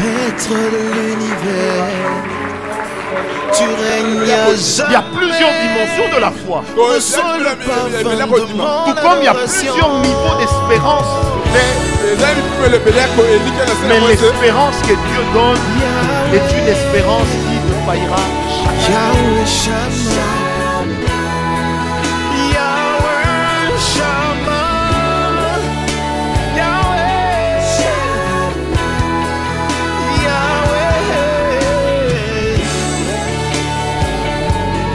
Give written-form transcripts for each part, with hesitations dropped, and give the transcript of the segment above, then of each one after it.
Maître de l'univers, tu règnes à jamais. Il y a plusieurs dimensions de la foi. Ressens le parfum de mon Tout comme il y a adoration. plusieurs niveaux d'espérance. Mais Mais l'espérance que Dieu donne est une espérance qui ne faillira jamais. Yahweh Shammah, Yahweh Shammah, Yahweh, Yahweh,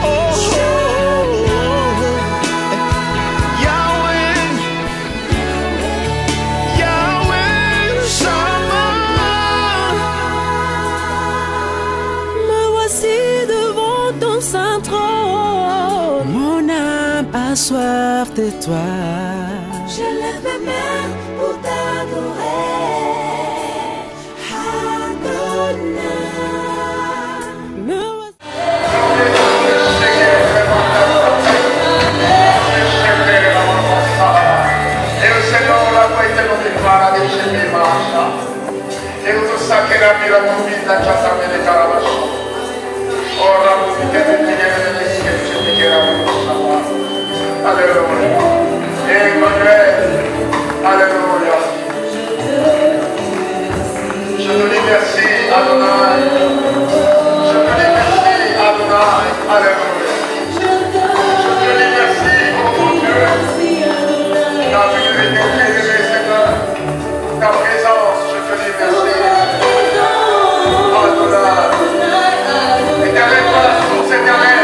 oh, oh, oh. Yahweh, Yahweh Shammah. Me voici devant ton saint trône. Mon âme a soif de toi. Je lève mes mains pour t'adorer. Adonai. Me voici. E il Signore la poi te lo prepara di scendere basta. E tu sai che la mia convinta già sta bene carabascio. Ora mi che ti viene delle schiacce di che era un alleluia. E Emmanuel, alleluia. Je te dis merci, Adonai. Je te dis merci, Adonai. Alléluia. Je te dis merci, oh mon Dieu. Ta vérité, Seigneur. Ta présence, je te dis merci. Adonai. Éternel, toi la source éternelle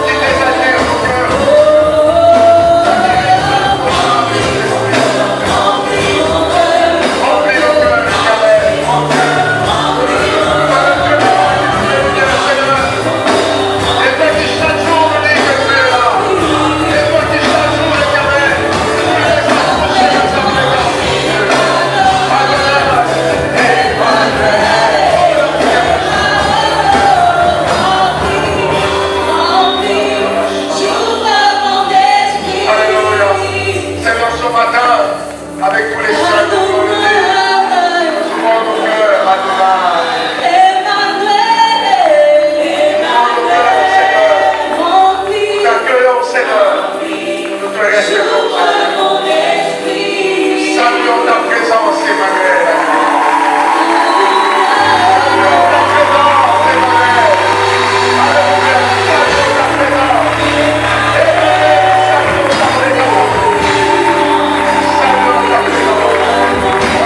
qui désaltère nos cœurs. Remplis nos cœurs, éternel. Et toi qui chaque jour me dis que tu es là. Et toi qui chaque jour, éternel, tu me laisses approcher de ta présence. Alléluia. Seigneur, ce matin, avec tous les saints de ton nom, souvent nos cœurs, Adonai. Nous t'accueillons, Seigneur. Nous te respectons, Seigneur. Saluons ta présence, Emmanuel. Saluons ta présence, Emmanuel. Alléluia. Saluons ta présence. Saluons ta présence. Saluons ta présence.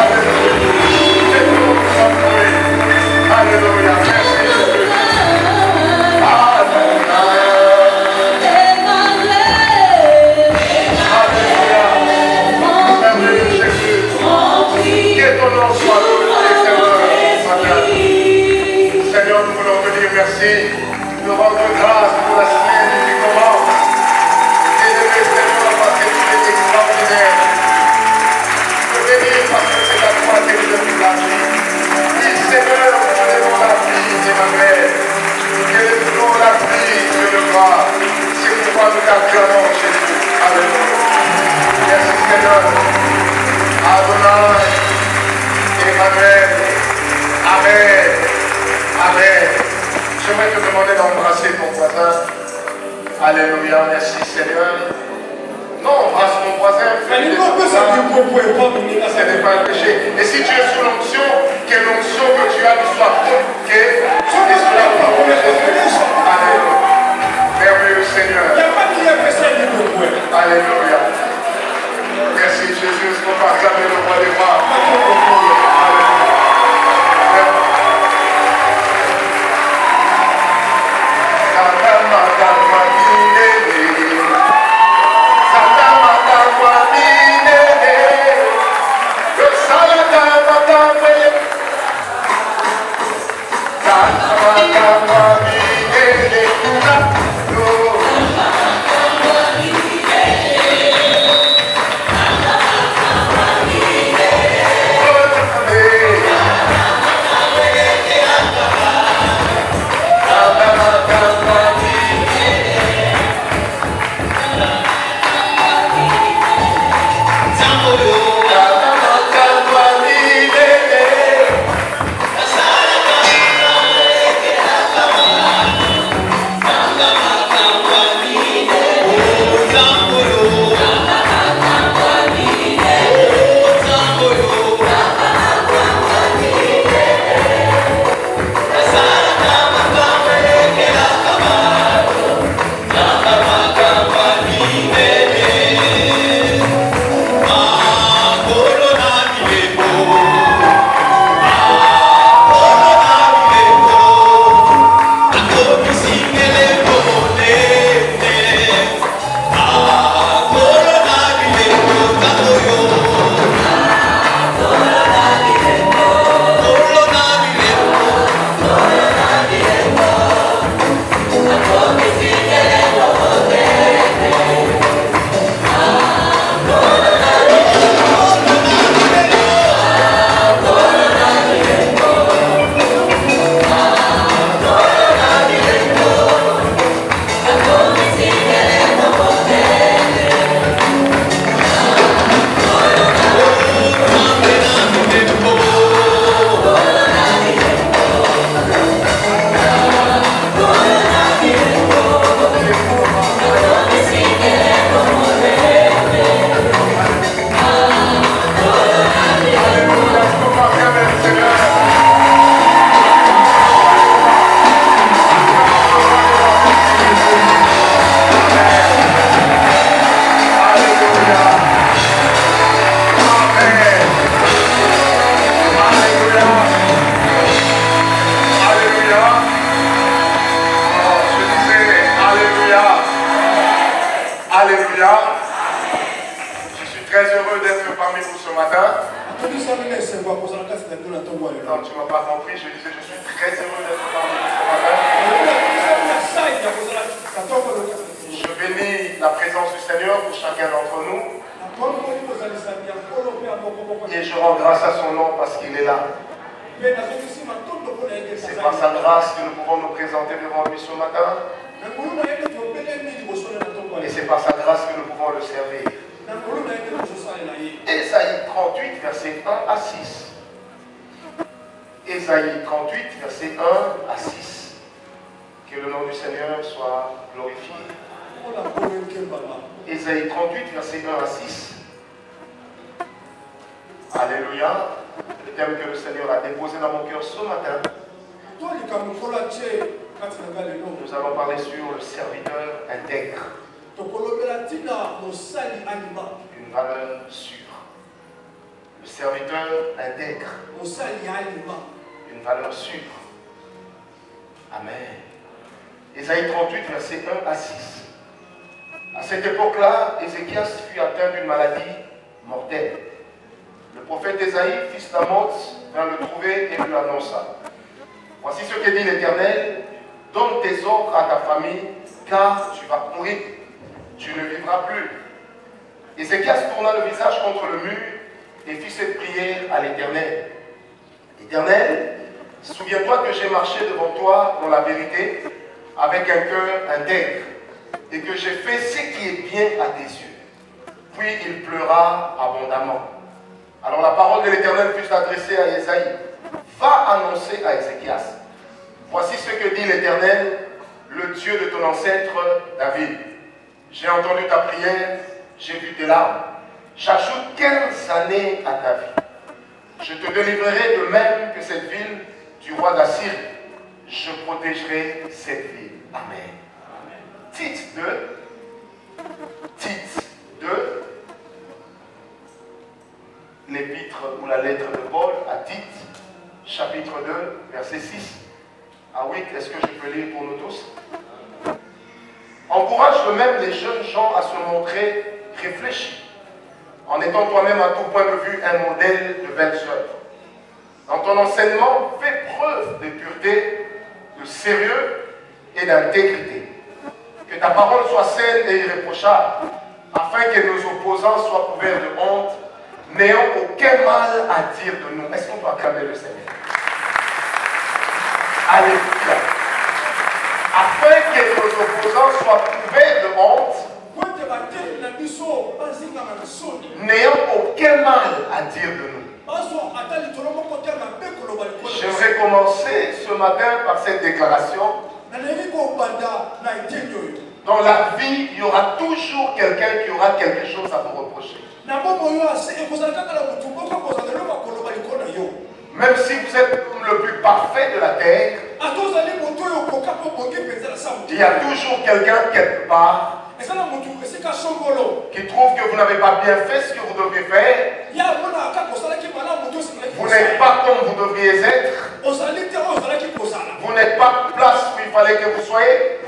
Alléluia. C'est tout, nous sommes loués. Alléluia. Merci, Jésus. Merveilleux Jésus, que ton nom soit glorifié, Seigneur. Seigneur, nous voulons te dire merci, nous rendre grâce pour la semaine qui commence. Élevé, Seigneur, parce que tu es extraordinaire. Je te bénis parce que c'est à toi que je donne la vie. Oui, Seigneur, nous donnons la vie, Emmanuel. Que nous donnons la vie, Dieu de gloire. C'est pourquoi nous t'acclamons, Jésus. Alléluia. Merci, Seigneur. Adonai, Emmanuel, Amen, Amen. Je vais te demander d'embrasser ton voisin. Alléluia, merci Seigneur. Non, embrasse mon voisin. Ce n'est pas un péché. Et si tu es sous l'onction, que l'onction que tu as soit compliquée, et sous la parole de Jésus. Alléluia. Merveilleux Seigneur. Alléluia. Merci Jésus, ce qu'on va jamais le roi des rois. Alléluia. Non, tu ne m'as pas compris, je disais, je suis très heureux d'être parmi vous ce matin. Je bénis la présence du Seigneur pour chacun d'entre nous. Et je rends grâce à son nom parce qu'il est là. C'est par sa grâce que nous pouvons nous présenter devant lui ce matin. Et c'est par sa grâce que nous pouvons le servir. Ésaïe 38, verset 1 à 6. Ésaïe 38, verset 1 à 6. Que le nom du Seigneur soit glorifié. Ésaïe 38, verset 1 à 6. Alléluia. Le thème que le Seigneur a déposé dans mon cœur ce matin. Nous allons parler sur le serviteur intègre. Une valeur sûre. Le serviteur intègre. Une valeur sûre. Amen. Ésaïe 38, verset 1 à 6. À cette époque-là, Ézéchias fut atteint d'une maladie mortelle. Le prophète Ésaïe, fils d'Amoz, vint le trouver et lui annonça: voici ce que dit l'Éternel, donne tes ordres à ta famille, car tu vas mourir, tu ne vivras plus. Ézéchias tourna le visage contre le mur et fit cette prière à l'Éternel. Éternel, souviens-toi que j'ai marché devant toi dans la vérité, avec un cœur intègre, et que j'ai fait ce qui est bien à tes yeux. Puis il pleura abondamment. Alors la parole de l'Éternel fut adressée à Ésaïe. Va annoncer à Ézéchias: voici ce que dit l'Éternel, le Dieu de ton ancêtre David. J'ai entendu ta prière, j'ai vu tes larmes. J'ajoute 15 années à ta vie. Je te délivrerai de même que cette ville du roi d'Assyrie. Je protégerai cette ville. Amen. Tite 2, l'épître ou la lettre de Paul à Tite, chapitre 2, verset 6 à 8. Est-ce que je peux lire pour nous tous? Encourage de même les jeunes gens à se montrer réfléchis, en étant toi-même à tout point de vue un modèle de belles œuvres. Dans ton enseignement, fais preuve de pureté, de sérieux et d'intégrité. Que ta parole soit saine et irréprochable, afin que nos opposants soient couverts de honte, n'ayant aucun mal à dire de nous. Est-ce qu'on peut acclamer le Seigneur? Alléluia. Afin que nos opposants soient couverts de honte, n'ayant aucun mal à dire de nous. J'aimerais commencer ce matin par cette déclaration. Dans la vie, il y aura toujours quelqu'un qui aura quelque chose à vous reprocher. Même si vous êtes le plus parfait de la terre, il y a toujours quelqu'un quelque part qui trouve que vous n'avez pas bien fait ce que vous devez faire. Vous n'êtes pas comme vous devriez être. Vous n'êtes pas place où il fallait que vous soyez.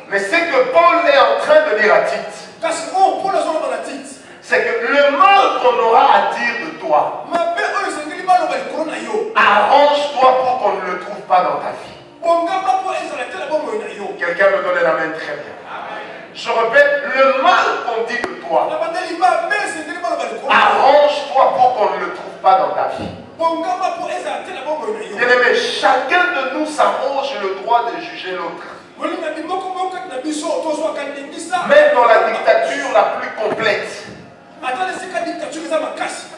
Mais ce que Paul est en train de dire à Tite, c'est que le mal qu'on aura à dire de toi, arrange-toi pour qu'on ne le trouve pas dans ta vie. Quelqu'un me donne la main très bien. Je répète, le mal qu'on dit de toi, arrange-toi pour qu'on ne le trouve pas dans ta vie. Bien-aimé, chacun de nous s'arrange le droit de juger l'autre. Même dans la dictature la plus complète,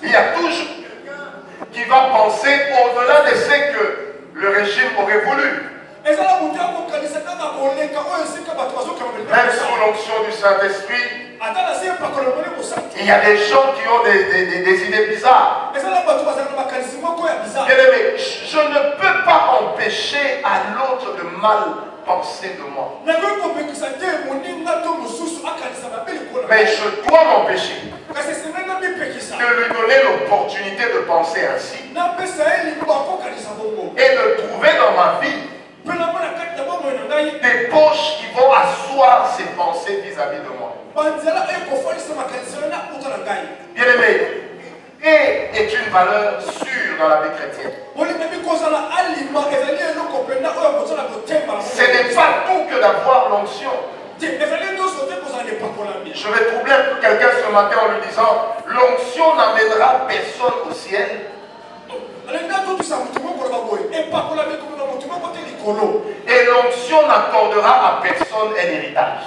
il y a toujours quelqu'un qui va penser au-delà de ce que le régime aurait voulu. Même sous l'onction du Saint-Esprit, il y a des gens qui ont des idées bizarres. Bien-aimé, je ne peux pas empêcher à l'autre de mal penser de moi. Mais je dois m'empêcher de lui donner l'opportunité de penser ainsi et de trouver dans ma vie des poches qui vont asseoir ses pensées vis-à-vis de moi. Bien-aimé, et est une valeur sûre dans la vie chrétienne. Ce n'est pas tout que d'avoir l'onction. Je vais troubler un peu quelqu'un ce matin en lui disant l'onction n'amènera personne au ciel. Et l'onction n'accordera à personne un héritage.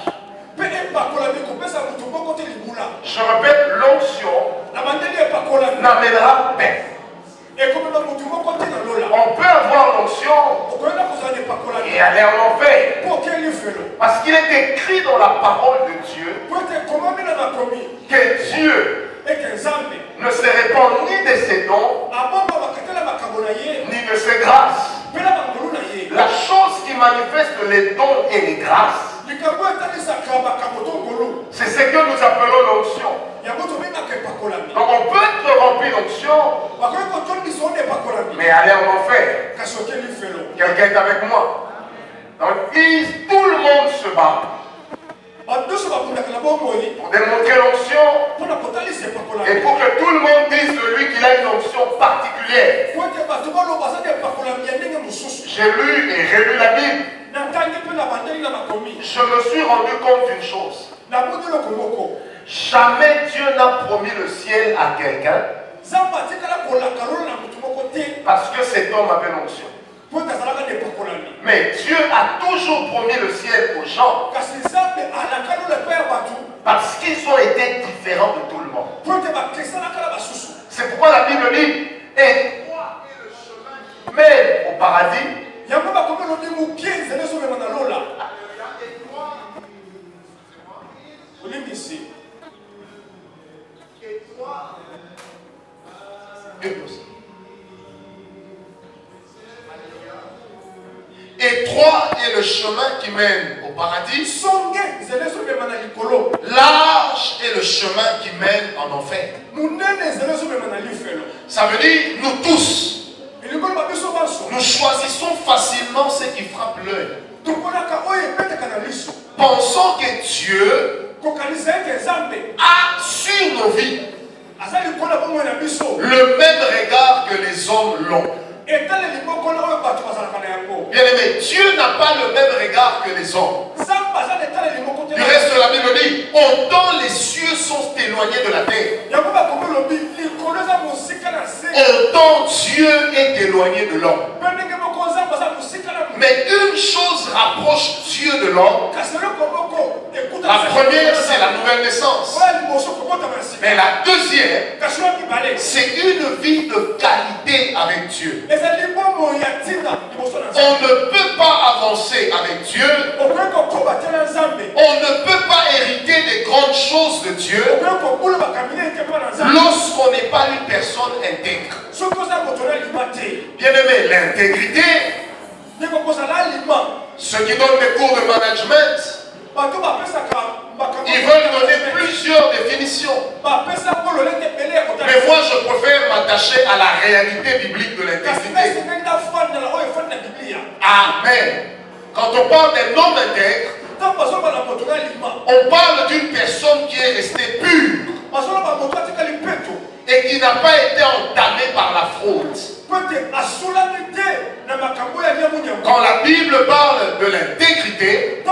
Je répète, l'onction n'amènera personne. On peut avoir l'onction et aller en enfer. Parce qu'il est écrit dans la parole de Dieu que Dieu ne se répand ni de ses dons ni de ses grâces. La chose qui manifeste les dons et les grâces, c'est ce que nous appelons l'onction. Donc on peut être rempli d'onction, mais aller en enfer. Quelqu'un est avec moi. Donc tout le monde se bat pour démontrer l'onction et pour que tout le monde dise de lui qu'il a une onction particulière. J'ai lu et relu la Bible. Je me suis rendu compte d'une chose. Jamais Dieu n'a promis le ciel à quelqu'un parce que cet homme avait l'onction. Mais Dieu a toujours promis le ciel aux gens parce qu'ils ont été différents de tout le monde. C'est pourquoi la Bible dit étroit est le chemin qui mène au paradis. Étroit est le chemin qui mène au paradis. Large est le chemin qui mène en enfer. Ça veut dire nous tous, nous choisissons facilement ce qui frappe l'œil. Pensons que Dieu a sur nos vies le même regard que les hommes l'ont. Bien aimé, Dieu n'a pas le même regard que les hommes. Du reste de la Bible dit, autant les cieux sont éloignés de la terre, autant Dieu est éloigné de l'homme. Mais une chose rapproche Dieu de l'homme. La première, c'est la nouvelle naissance. Mais la deuxième, c'est une vie de qualité avec Dieu. On ne peut pas avancer avec Dieu. On ne peut pas hériter des grandes choses de Dieu lorsqu'on n'est pas une personne intègre. Bien aimé, l'intégrité, ceux qui donnent des cours de management, ils veulent donner plusieurs définitions. Mais moi, je préfère m'attacher à la réalité biblique de l'intégrité. Amen. Quand on parle d'un homme intègre, on parle d'une personne qui est restée pure et qui n'a pas été entamée par la fraude. Quand la Bible parle de l'intégrité,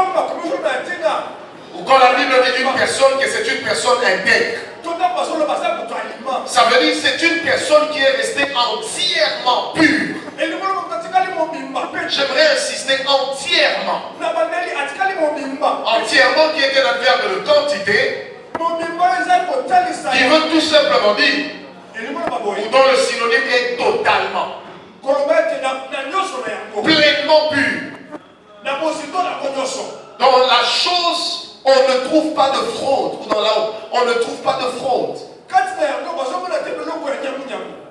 ou quand la Bible dit d'une personne que c'est une personne intègre, ça veut dire que c'est une personne qui est restée entièrement pure. J'aimerais insister entièrement. Entièrement qui est un adverbe de quantité, qui veut tout simplement dire, ou dont le synonyme est totalement, pleinement pur. Dans la chose, on ne trouve pas de fraude, ou dans la haute, on ne trouve pas de fraude.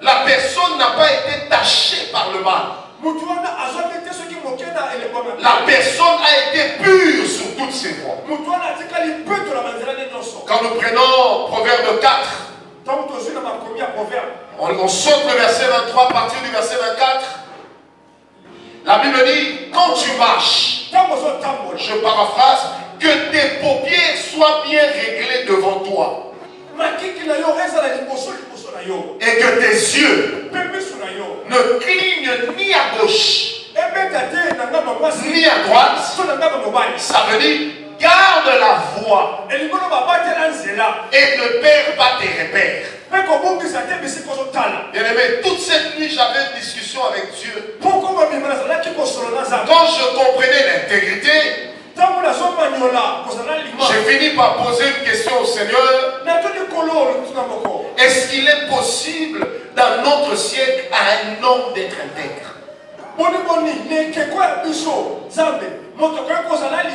La personne n'a pas été tachée par le mal. La personne a été pure sur toutes ses voies. Quand nous prenons Proverbe 4, on saute le verset 23 à partir du verset 24. La Bible dit, quand tu marches, je paraphrase, que tes paupières soient bien réglées devant toi. et que tes yeux ne clignent ni à gauche ni à droite, ça veut dire garde la voie et ne perds pas tes repères. Bien aimé, toute cette nuit j'avais une discussion avec Dieu. Quand je comprenais l'intégrité, j'ai fini par poser une question au Seigneur. Est-ce qu'il est possible dans notre siècle à un homme d'être intègre?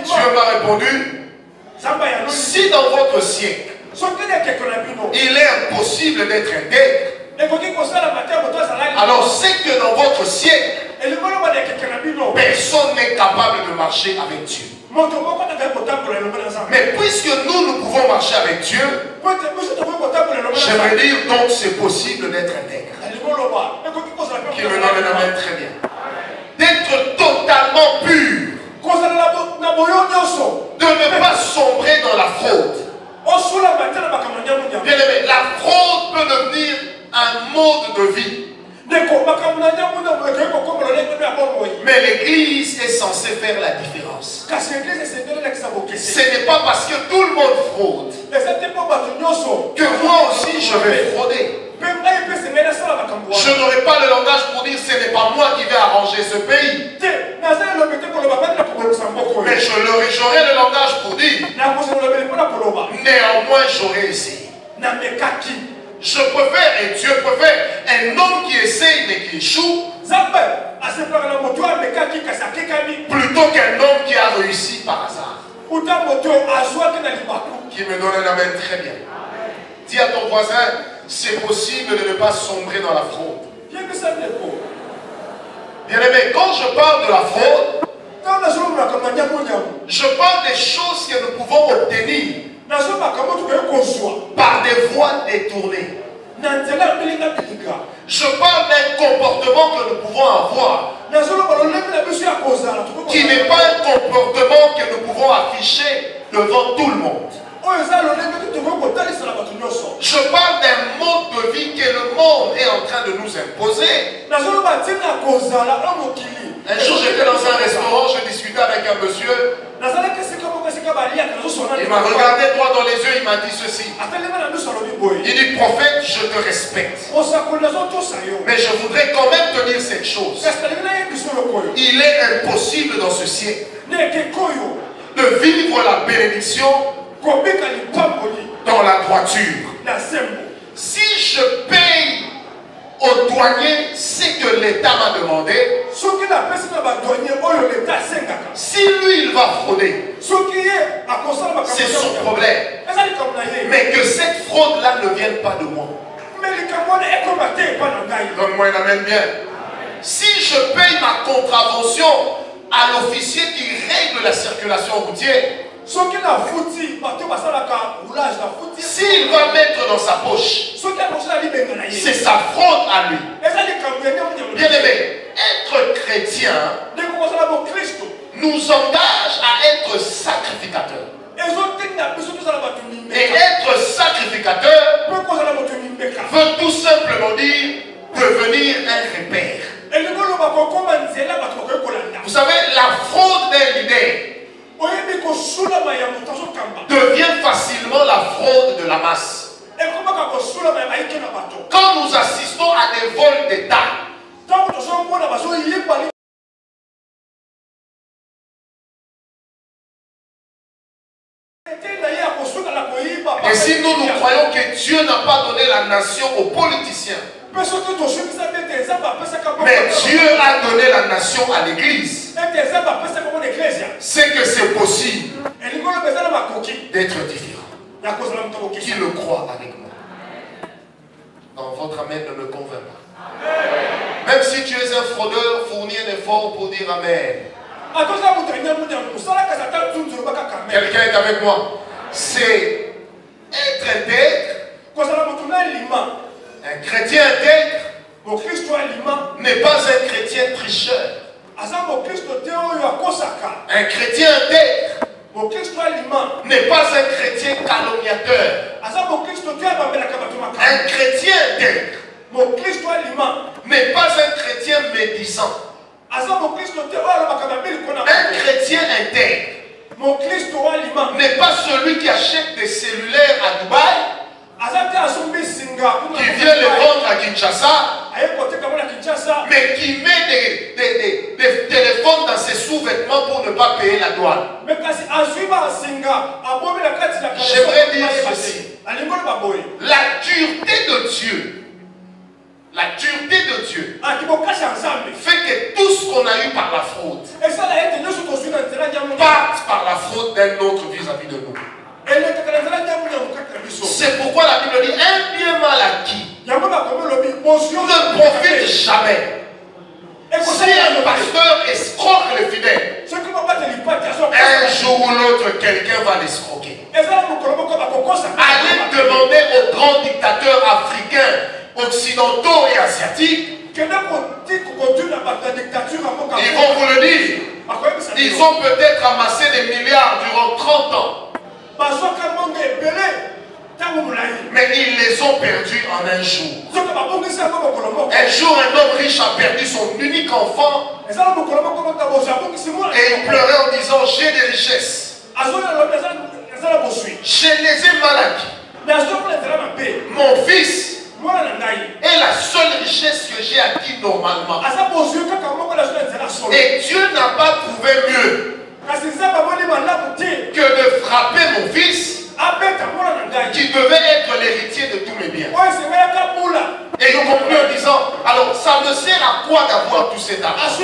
Dieu m'a répondu, si dans votre siècle il est impossible d'être intègre, alors c'est que dans votre siècle personne n'est capable de marcher avec Dieu. Mais puisque nous pouvons marcher avec Dieu, j'aimerais dire donc c'est possible d'être intègre. Qui me donne la main très bien. D'être totalement pur. De ne pas sombrer dans la fraude. Bien aimé, la fraude peut devenir un mode de vie. Mais l'église est censée faire la différence. Ce n'est pas parce que tout le monde fraude que moi aussi je vais frauder. Je n'aurai pas le langage pour dire ce n'est pas moi qui vais arranger ce pays. Mais j'aurai le langage pour dire néanmoins j'aurai essayé. Je préfère, et Dieu préfère, un homme qui essaye mais qui échoue plutôt qu'un homme qui a réussi par hasard. Qui me donne la main très bien. Dis à ton voisin, c'est possible de ne pas sombrer dans la fraude. Bien aimé, quand je parle de la fraude, je parle des choses que nous pouvons obtenir par des voies détournées. Je parle d'un comportement que nous pouvons avoir qui n'est pas un comportement que nous pouvons afficher devant tout le monde. Je parle d'un mode de vie que le monde est en train de nous imposer. Un jour j'étais dans un restaurant, je discutais avec un monsieur. Il m'a regardé droit dans les yeux, il m'a dit ceci. Il dit, prophète, je te respecte. Mais je voudrais quand même te dire cette chose. Il est impossible dans ce siècle de vivre la bénédiction dans la droiture. Si je paye au douanier ce que l'État m'a demandé, si lui il va frauder, c'est son problème. Mais que cette fraude-là ne vienne pas de moi. Donne-moi une amène bien. Si je paye ma contravention à l'officier qui règle la circulation routière, s'il va mettre dans sa poche, c'est sa fraude à lui. Bien aimé, être chrétien nous engage à être sacrificateur. Et être sacrificateur veut tout simplement dire devenir un repère. Vous savez, la fraude d'un leader devient facilement la fraude de la masse. Quand nous assistons à des vols d'État, et si nous croyons que Dieu n'a pas donné la nation aux politiciens, mais Dieu a donné la nation à l'église, c'est que c'est possible d'être différent. Qui le croit avec moi? Non, votre amen ne me convainc pas. Même si tu es un fraudeur, fournis un effort pour dire amen. Quelqu'un est avec moi? C'est être intègre. Un chrétien intègre n'est pas un chrétien tricheur. Un chrétien intègre n'est pas un chrétien calomniateur. Un chrétien intègre n'est pas un chrétien médisant. Un chrétien intègre n'est pas celui qui achète des cellulaires à Dubaï, qui vient les vendre à Kinshasa, mais qui met des téléphones dans ses sous-vêtements pour ne pas payer la douane. J'aimerais dire ceci. La dureté de Dieu, fait que tout ce qu'on a eu par la fraude parte par la fraude d'un autre vis-à-vis de nous. C'est pourquoi la Bible dit un bien mal acquis ne profite jamais. Si un pasteur escroque les fidèles, un jour ou l'autre quelqu'un va l'escroquer. Allez demander aux grands dictateurs africains, occidentaux et asiatiques, ils vont vous le dire. Ils ont peut-être amassé des milliards durant 30 ans. Mais ils les ont perdus en un jour. Un jour, un homme riche a perdu son unique enfant et il pleurait en disant j'ai des richesses. Je les ai mal acquis. Mon fils est la seule richesse que j'ai acquis normalement. Et Dieu n'a pas trouvé mieux que de frapper mon fils qui devait être l'héritier de tous mes biens. Et il conclut en disant, alors ça me sert à quoi d'avoir tout cet argent?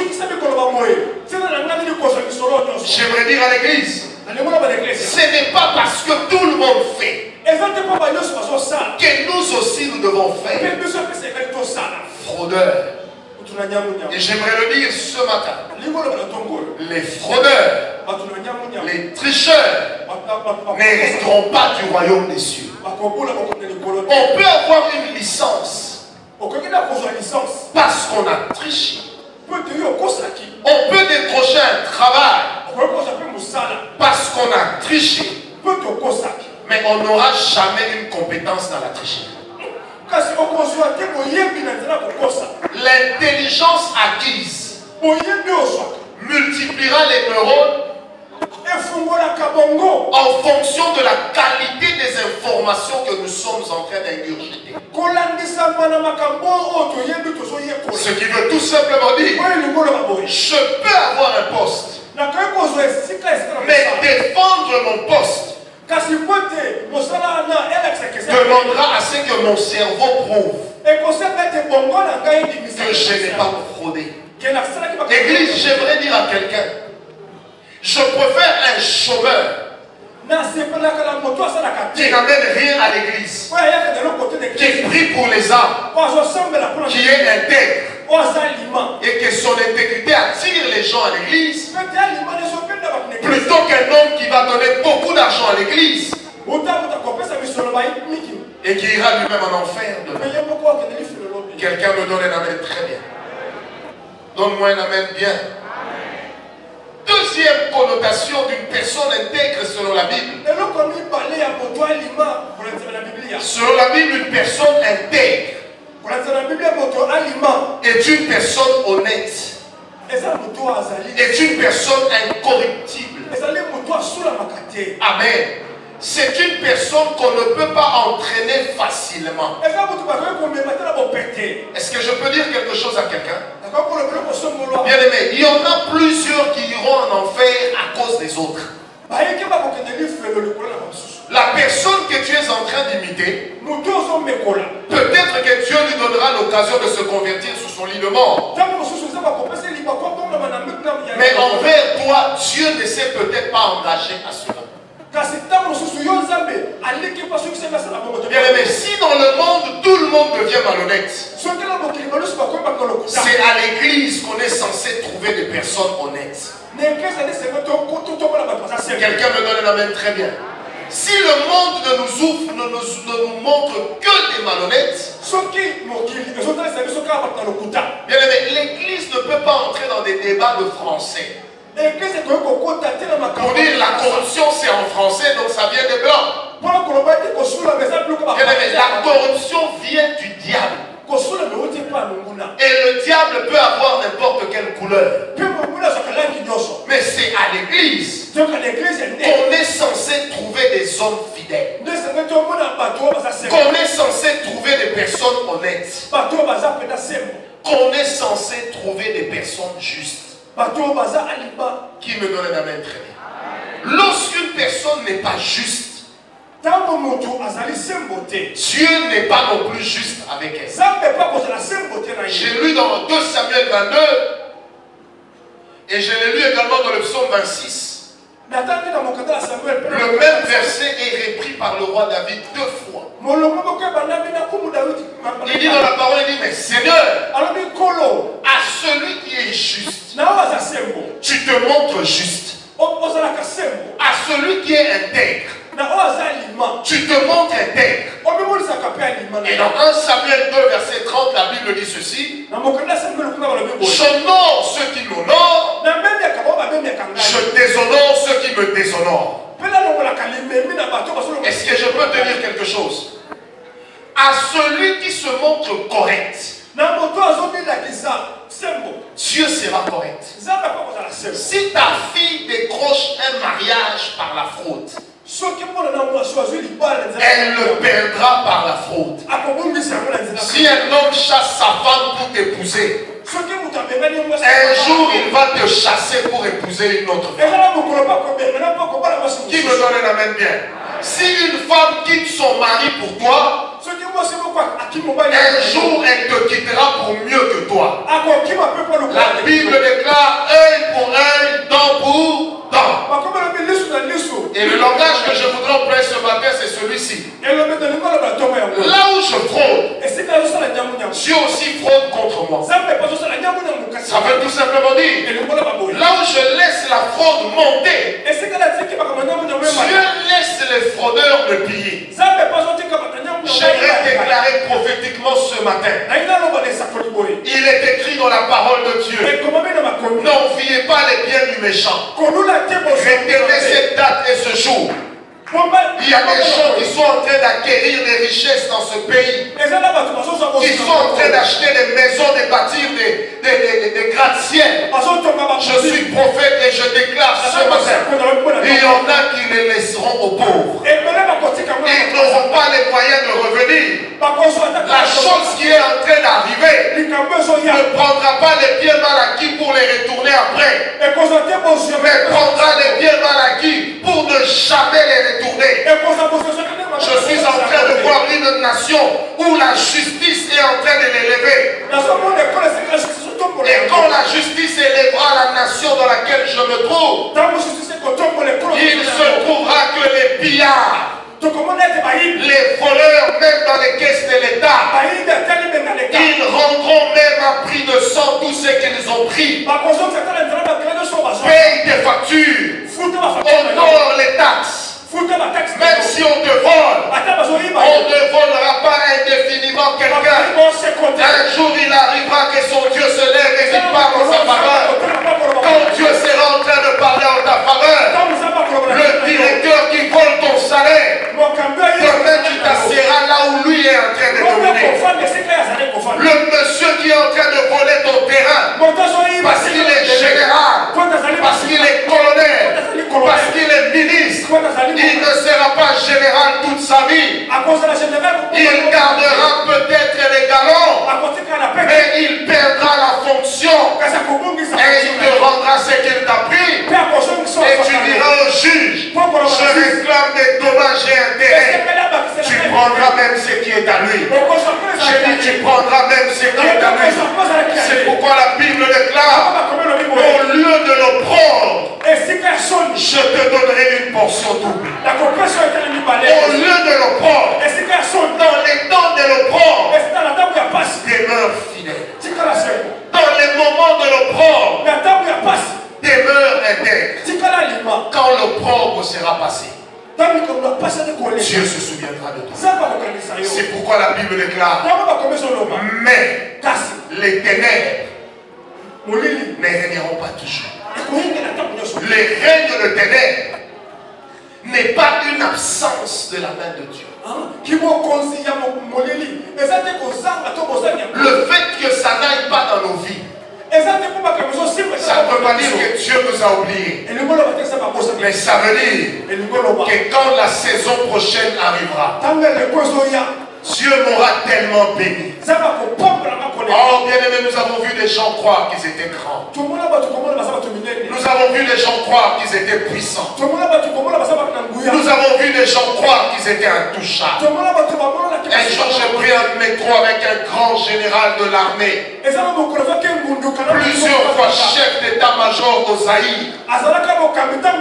J'aimerais dire à l'église, ce n'est pas parce que tout le monde fait que nous aussi nous devons faire. Fraudeurs. Et j'aimerais le dire ce matin, les fraudeurs, les tricheurs n'hériteront pas du royaume des cieux. On peut avoir une licence parce qu'on a triché. On peut décrocher un travail parce qu'on a triché. Mais on n'aura jamais une compétence dans la tricherie. L'intelligence acquise multipliera les neurones en fonction de la qualité des informations que nous sommes en train d'ingurgiter. Ce qui veut tout simplement dire, je peux avoir un poste, mais défendre mon poste demandera à ce que mon cerveau prouve que je n'ai pas fraudé. Église, j'aimerais dire à quelqu'un, je préfère un chômeur qui n'amène rien à l'église, qui prie pour les âmes, qui est intègre et que son intégrité attire les gens à l'église, plutôt qu'un homme qui va donner beaucoup d'argent à l'église et qui ira lui-même en enfer demain. Quelqu'un me donne un amen très bien. Donne-moi un amen bien. Deuxième connotation d'une personne intègre selon la Bible. Selon la Bible, une personne intègre est une personne honnête, est une personne incorruptible. Amen. C'est une personne qu'on ne peut pas entraîner facilement. Est-ce que je peux dire quelque chose à quelqu'un? Bien aimé, il y en a plusieurs qui iront en enfer à cause des autres. La personne que tu es en train d'imiter, peut-être que Dieu lui donnera l'occasion de se convertir sous son lit de mort. Mais envers toi, Dieu ne s'est peut-être pas engagé à cela. Bien aimé, si dans le monde tout le monde devient malhonnête, c'est à l'église qu'on est censé trouver des personnes honnêtes. Quelqu'un me donne un amen très bien. Si le monde ne nous montre que des malhonnêtes, bien aimé, l'église ne peut pas entrer dans des débats de français. Pour dire la corruption c'est en français, donc ça vient des blancs. Bien-aimé, la corruption vient du diable. Et le diable peut avoir n'importe quelle couleur. Mais c'est à l'église qu'on est censé trouver des hommes fidèles. Qu'on est censé trouver des personnes honnêtes. Qu'on est censé trouver des personnes justes. Qui me donne un amen très bien. Lorsqu'une personne n'est pas juste, Dieu n'est pas non plus juste avec elle. J'ai lu dans 2 Samuel 22 et je l'ai lu également dans le psaume 26. Le même verset est repris par le roi David 2 fois. Il dit dans la parole, il dit, mais Seigneur, à celui qui est juste, tu te montres juste. À celui qui est intègre, tu te montres intègre. Et dans 1 Samuel 2 verset 30, la Bible dit ceci: j'honore ceux qui m'honorent, je déshonore ceux qui me déshonorent. Est-ce que je peux te dire quelque chose? À celui qui se montre correct, Dieu sera correct. Si ta fille décroche un mariage par la fraude, elle le perdra par la fraude. Si un homme chasse sa femme pour t'épouser, un jour il va te chasser pour épouser une autre femme. Qui me donne un amen bien? Si une femme quitte son mari pour toi, un jour elle te quittera pour mieux que toi. La Bible déclare œil pour œil, dent pour dent. Et le langage que je voudrais employer ce matin, c'est celui-ci. Là où je fraude, Dieu aussi fraude contre moi. Ça veut tout simplement dire, là où je laisse la fraude monter, Dieu laisse les fraudeurs me piller. J'aimerais déclarer prophétiquement ce matin. Il est écrit dans la parole de Dieu: n'enviez pas les biens du méchant. Retenez cette date et ce jour. Il y a des gens qui sont en train d'acquérir des richesses dans ce pays. Qui sont en train d'acheter des maisons, de bâtir des gratte-ciel. Je suis prophète et je déclare ce matin, il y en a qui les laisseront aux pauvres. Ils n'auront pas les moyens de revenir. La chose qui est en train d'arriver ne prendra pas les biens mal acquis pour les retourner après, mais prendra les biens mal acquis pour ne jamais les retourner. Je suis en train de voir une nation où la justice est en train de l'élever. Et quand la justice élèvera la nation dans laquelle je me trouve, il se trouvera que les pillards, les voleurs, même dans les caisses de l'État, ils rendront même à prix de sang tout ce qu'ils ont pris. Paye des factures, honore les taxes. Même si on te vole, on ne volera pas indéfiniment quelqu'un. Un jour il arrivera que son Dieu se lève et qu'il parle en sa faveur. Quand Dieu sera en train de parler en ta faveur, le directeur qui vole ton salaire, demain tu t'assieras là où lui est en train de dominer. Le monsieur qui est en train de voler ton terrain, parce qu'il est général, parce qu'il est colonel, parce qu'il est ministre, il ne sera pas général toute sa vie. Il gardera peut-être les galons, mais il perdra la fonction. Et il te rendra ce qu'il t'a pris. Et tu diras au juge: je réclame des dommages et intérêts. Tu prendras même ce qui est à lui. J'ai dit, tu prendras même ce qui est à lui. C'est pourquoi la Bible déclare: au lieu de l'opprendre, je te donnerai une portion double. Au lieu de l'opprendre, dans les temps de l'opprendre, demeure fidèle. Dans les moments de l'opprendre, demeure intègre. Quand l'opprobre sera passé, Dieu se souviendra de toi. C'est pourquoi la Bible déclare: mais les ténèbres ne régneront pas toujours. Les règnes de ténèbres ne n'est pas une absence de la main de Dieu. Le fait que ça n'aille pas dans nos vies, ça ne veut pas dire que Dieu nous a oubliés. Mais ça veut dire que quand la saison prochaine arrivera, Dieu m'aura tellement béni. Oh bien-aimés, nous avons vu des gens croire qu'ils étaient grands. Nous avons vu des gens croire qu'ils étaient puissants. Nous avons vu des gens croire qu'ils étaient intouchables. Un jour, j'ai pris un métro avec un grand général de l'armée. Plusieurs fois chef d'état-major au Zaïre.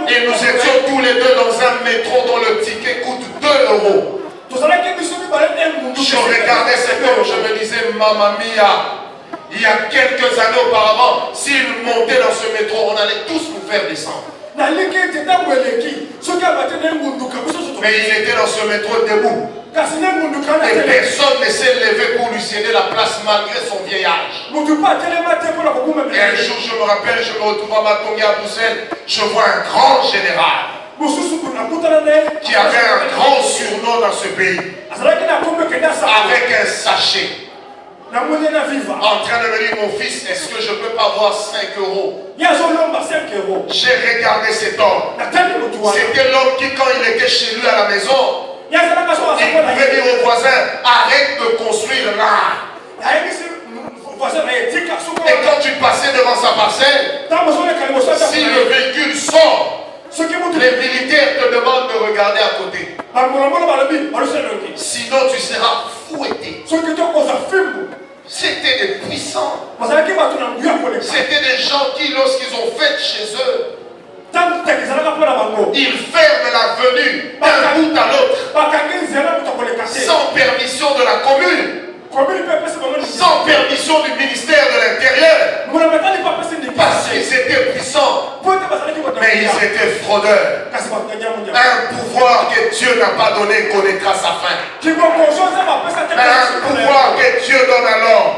Et nous étions tous les deux dans un métro dont le ticket coûte 2 €. Je regardais cet homme, je me disais, Mamma Mia, il y a quelques années auparavant, s'il montait dans ce métro, on allait tous nous faire descendre. Mais il était dans ce métro debout. Et personne ne s'est levé pour lui céder la place malgré son vieil âge. Et un jour, je me rappelle, je me retrouve à Matongi à Bruxelles, je vois un grand général qui avait un grand surnom dans ce pays, avec un sachet, en train de me dire, mon fils, est-ce que je peux pas avoir 5 €? J'ai regardé cet homme. C'était l'homme qui, quand il était chez lui à la maison, il pouvait dire au voisin, arrête de construire là. Et quand tu passais devant sa parcelle, si le véhicule sort, les militaires te demandent de regarder à côté. Sinon tu seras fouetté. C'était des puissants. C'était des gens qui, lorsqu'ils ont fait chez eux, ils ferment la venue d'un bout à l'autre, sans permission de la commune, sans permission du ministère de l'Intérieur, parce qu'ils étaient puissants, mais ils étaient fraudeurs. Un pouvoir que Dieu n'a pas donné connaîtra sa fin. Un pouvoir que Dieu donne alors,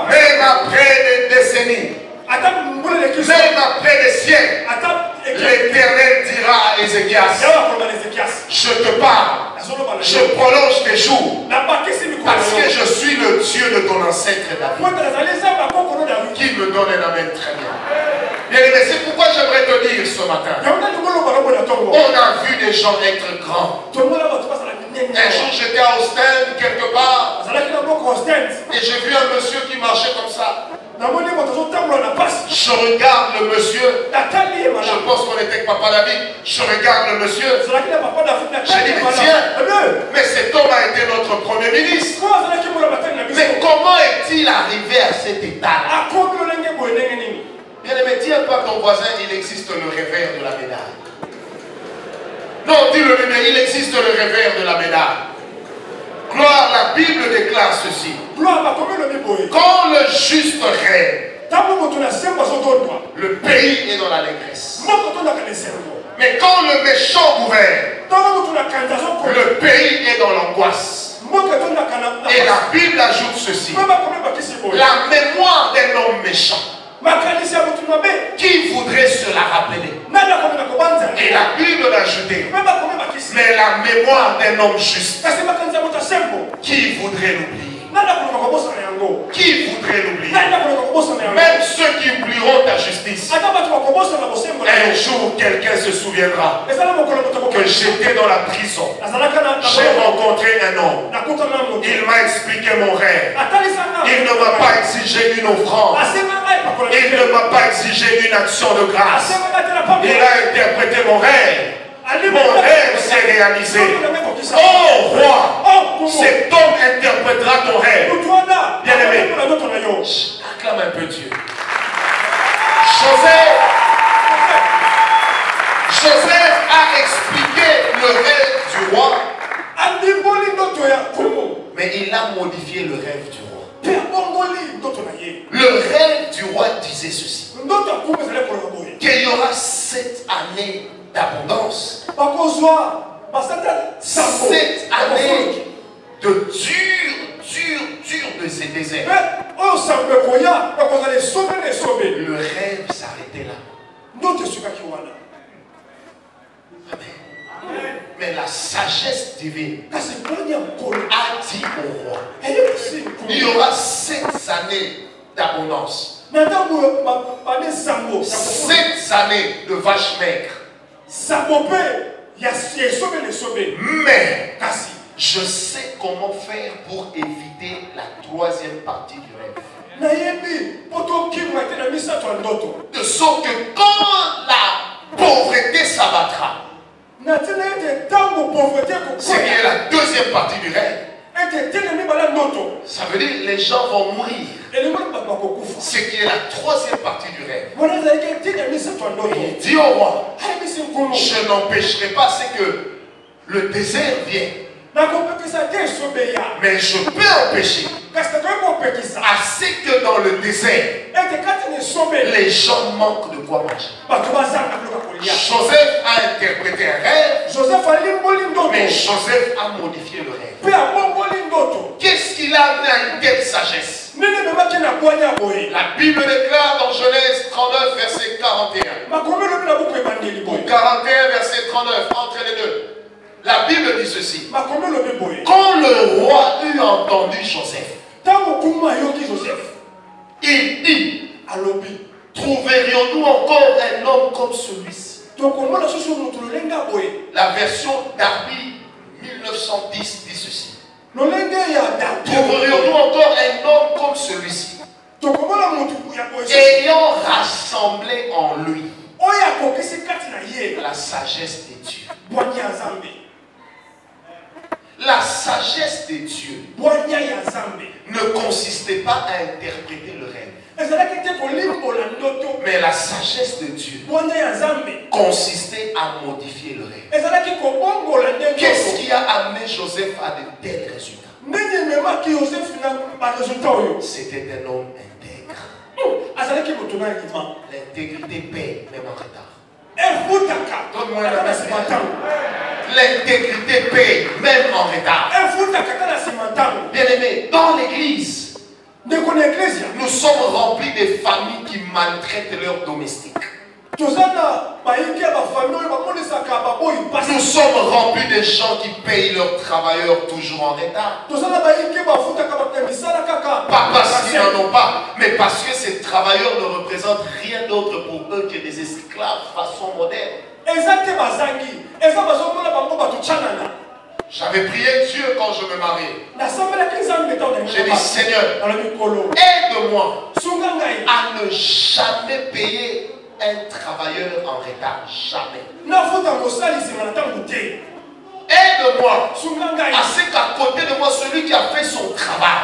même après des décennies, même après des siècles, l'Éternel dira à Ézéchias, je te parle, je prolonge tes jours, parce que je suis le Dieu de ton ancêtre David, qui me donne un amen très bien. Bien aimé, c'est pourquoi j'aimerais te dire ce matin, on a vu des gens être grands. Un jour j'étais à Ostende quelque part, et j'ai vu un monsieur qui marchait comme ça. Je regarde le monsieur, je pense qu'on était avec Papa David, je regarde le monsieur, j'ai dit, mais tiens, mais cet homme a été notre premier ministre. Mais comment est-il arrivé à cet état-là? Bien aimé, dis un peu à ton voisin, il existe le revers de la médaille. Non, dis-le, mais il existe le revers de la médaille. Gloire, la Bible déclare ceci. Quand le juste règne, le pays est dans l'allégresse. Mais quand le méchant gouverne, le pays est dans l'angoisse. Et la Bible ajoute ceci. La mémoire d'un homme méchant, qui voudrait se la rappeler? Et la Bible l'a ajouté. Mais la mémoire d'un homme juste, qui voudrait l'oublier? Qui voudrait l'oublier? Même ceux qui oublieront ta justice. Un jour, quelqu'un se souviendra que j'étais dans la prison. J'ai rencontré un homme. Il m'a expliqué mon rêve. Il ne m'a pas exigé une offrande. Il ne m'a pas exigé une action de grâce. Il a interprété mon rêve. Mon rêve s'est réalisé. Oh roi, cet homme interprétera ton rêve. Bien aimé, acclame un peu Dieu. Joseph a expliqué le rêve du roi, mais il a modifié le rêve du roi. Le rêve du roi disait ceci, qu'il y aura 7 années d'abondance, 7 années de dur de ces déserts. Le rêve s'arrêtait là. Amen. Mais la sagesse divine a dit au roi, il y aura 7 années d'abondance. 7 années de vaches maigres. Mais je sais comment faire pour éviter la 3e partie du rêve. De sorte que quand la pauvreté s'abattra, c'est qui est la 2e partie du rêve. Ça veut dire que les gens vont mourir. Ce qui est la 3e partie du rêve. Il dit au roi, je n'empêcherai pas c'est que le désert vienne. Mais je peux empêcher assez que dans le désert, les gens manquent de quoi manger. Joseph a interprété un rêve, mais Joseph a modifié le rêve. Qu'est-ce qu'il a amené à une telle sagesse? La Bible déclare dans Genèse 39, verset 41. Ou 41, verset 39, entre les deux. La Bible dit ceci. Quand le roi eut entendu Joseph, il dit, trouverions-nous encore un homme comme celui-ci? La version Darby 1910 dit ceci. Trouverions-nous encore un homme comme celui-ci, ayant rassemblé en lui la sagesse des dieux? La sagesse des dieux ne consistait pas à interpréter le rêve. Mais la sagesse de Dieu consistait à modifier le rêve. Qu'est-ce qui a amené Joseph à de tels résultats? C'était un homme intègre. L'intégrité paie même en retard. L'intégrité paie même en retard. Bien aimé, dans l'église, nous sommes remplis de familles qui maltraitent leurs domestiques. Nous sommes remplis de gens qui payent leurs travailleurs toujours en retard. Pas parce qu'ils n'en ont pas, mais parce que ces travailleurs ne représentent rien d'autre pour eux que des esclaves façon moderne. J'avais prié Dieu quand je me mariais. J'ai dit, Seigneur, aide-moi à ne jamais payer un travailleur en retard. Jamais. Aide-moi à ce qu'à côté de moi, celui qui a fait son travail,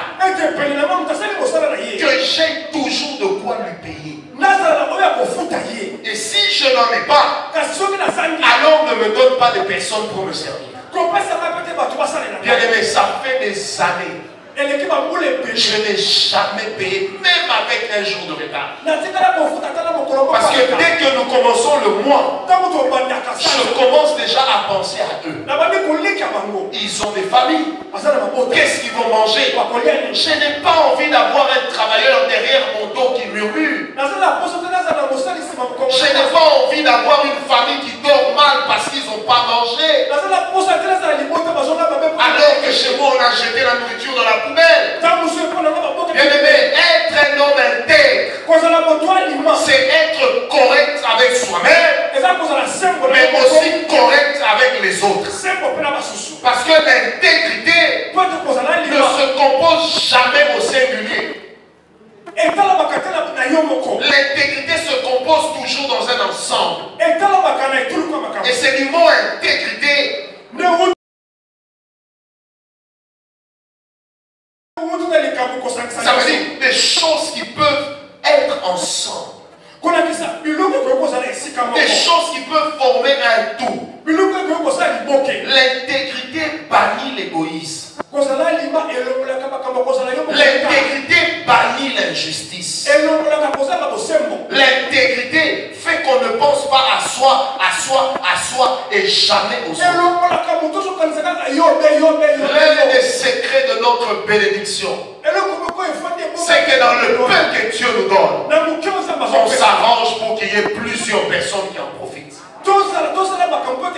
que j'ai toujours de quoi lui payer. Et si je n'en ai pas, alors ne me donne pas de personnes pour me servir. Bien aimé, ça fait des années. Je n'ai jamais payé, même avec un jour de retard. Parce que dès que nous commençons le mois, je commence déjà à penser à eux. Ils ont des familles. Qu'est-ce qu'ils vont manger? Je n'ai pas envie d'avoir un travailleur derrière mon dos qui murmure. Je n'ai pas envie d'avoir une famille qui dort mal parce qu'ils n'ont pas mangé. Alors que chez moi, on a jeté la nourriture dans la poubelle. Bien aimé, être un homme intègre, c'est être correct avec soi-même, mais aussi correct avec les autres. Parce que l'intégrité ne se compose jamais au singulier. L'intégrité se compose toujours dans un ensemble. Et c'est du mot intégrité. Ça veut dire des choses qui peuvent être ensemble. Des choses qui peuvent former un tout. L'intégrité bannit l'égoïsme. L'intégrité bannit l'injustice. L'intégrité fait qu'on ne pense pas à soi, à soi, à soi et jamais aux autres. L'un des secrets de notre bénédiction, c'est que dans le peu que Dieu nous donne, on s'arrange pour qu'il y ait plusieurs personnes qui en profitent.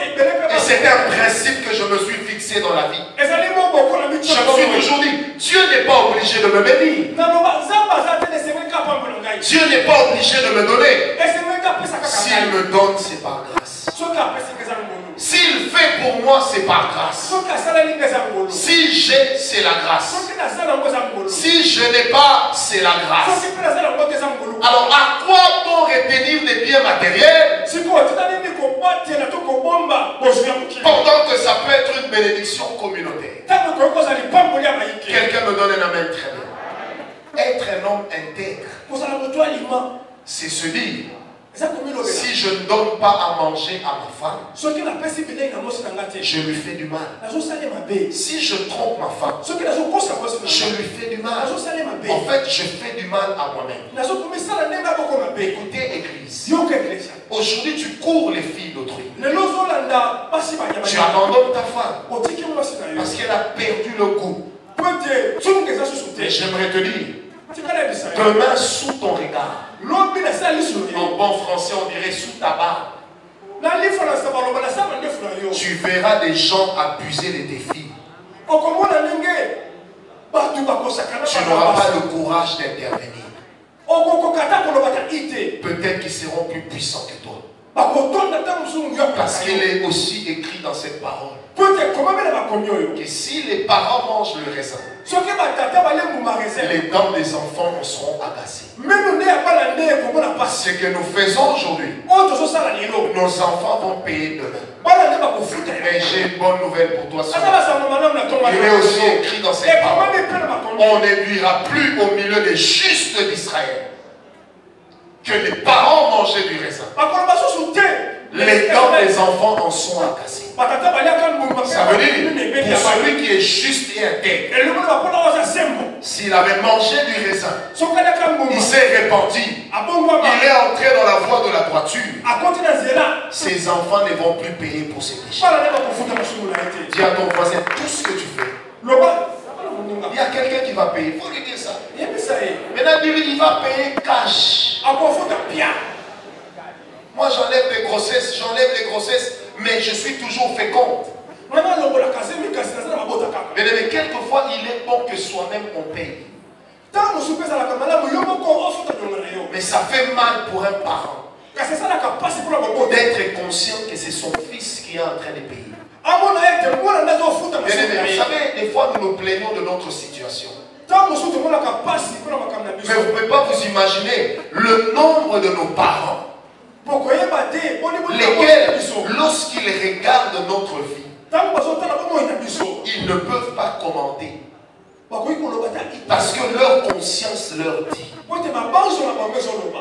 Et c'est un principe que je me suis fixé dans la vie. Je me suis toujours dit, Dieu n'est pas obligé de me bénir. Dieu n'est pas obligé de me donner. S'il me donne, c'est par grâce. S'il fait pour moi, c'est par grâce. Si j'ai, c'est la grâce. Si je n'ai pas, c'est la grâce. Alors, à quoi bon retenir des biens matériels pendant que ça peut être une bénédiction communautaire? Quelqu'un me donne un amen très bien. Être un homme intègre, c'est se dire, si je ne donne pas à manger à ma femme, je lui fais du mal. Si je trompe ma femme, je lui fais du mal. En fait, je fais du mal à moi-même. Écoutez, Église, aujourd'hui tu cours les filles d'autrui. Tu abandonnes ta femme parce qu'elle a perdu le goût. Mais j'aimerais te dire, demain, sous ton regard, en bon français, on dirait sous ta barbe, tu verras des gens abuser de tes filles. Tu n'auras pas le courage d'intervenir. Peut-être qu'ils seront plus puissants que toi. Parce qu'il est aussi écrit dans cette parole que si les parents mangent le raisin, les dents des enfants en seront agacées. Ce que nous faisons aujourd'hui, nos enfants vont payer demain. Mais j'ai une bonne nouvelle pour toi. Il est aussi écrit dans cette parole, on ne nuira plus au milieu des justes d'Israël que les parents mangeaient du raisin. Les dents des enfants en sont agacées. Ça veut dire, pour celui qui est juste et intègre, s'il avait mangé du raisin, il s'est répandu, il est entré dans la voie de la droiture, ses enfants ne vont plus payer pour ses péchés. Dis à ton voisin, tout ce que tu fais, il y a quelqu'un qui va payer. Il faut lui dire ça. Maintenant, il va payer cash. Moi, j'enlève les grossesses, mais je suis toujours féconde. Mais quelquefois, il est bon que soi-même on paye. Mais ça fait mal pour un parent d'être conscient que c'est son fils qui est en train de payer. Vous savez, des fois, nous nous plaignons de notre situation. Mais vous ne pouvez pas vous imaginer le nombre de nos parents lesquels, lorsqu'ils regardent notre vie, ils ne peuvent pas commenter. Parce que leur conscience leur dit,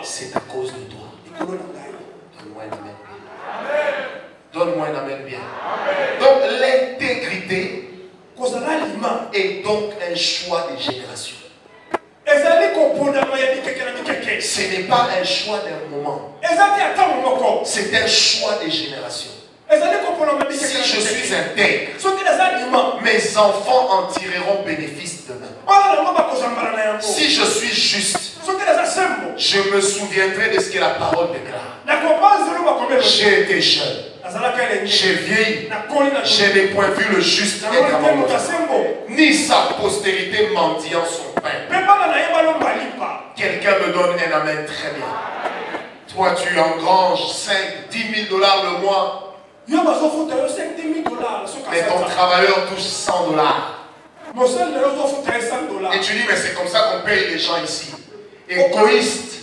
c'est à cause de toi. Donne-moi un amen. Donne-moi un amen bien. Donc l'intégrité est donc un choix des générations. Ce n'est pas un choix d'un moment. C'est un choix des générations. Si je suis intègre, mes enfants en tireront bénéfice demain. Si je suis juste, je me souviendrai de ce que la parole déclare. J'ai été jeune, j'ai vieilli, je n'ai point vu le juste être à mon temps, ni sa postérité mendiant son pain. Quelqu'un me donne un amen très bien. Toi tu engranges 5, 10 000 $ le mois, mais ton travailleur touche 100 $. Et tu dis, mais c'est comme ça qu'on paye les gens ici. Égoïste.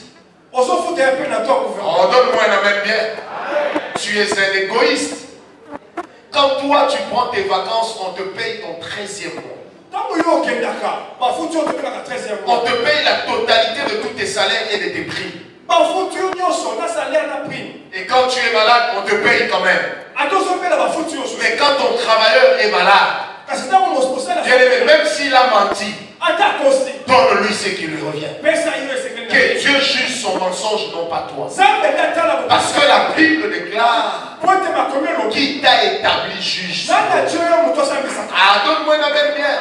Oh, donne-moi un amen bien. Tu es un égoïste. Quand toi tu prends tes vacances, on te paye ton 13e mois. On te paye la totalité de tous tes salaires et de tes primes. Et quand tu es malade, on te paye quand même. Mais quand ton travailleur est malade, même s'il a menti, donne-lui ce qui lui revient. Que Dieu juge son mensonge, non pas toi. Parce que la Bible déclare qui t'a établi juge. Ah, donne-moi un amen bien.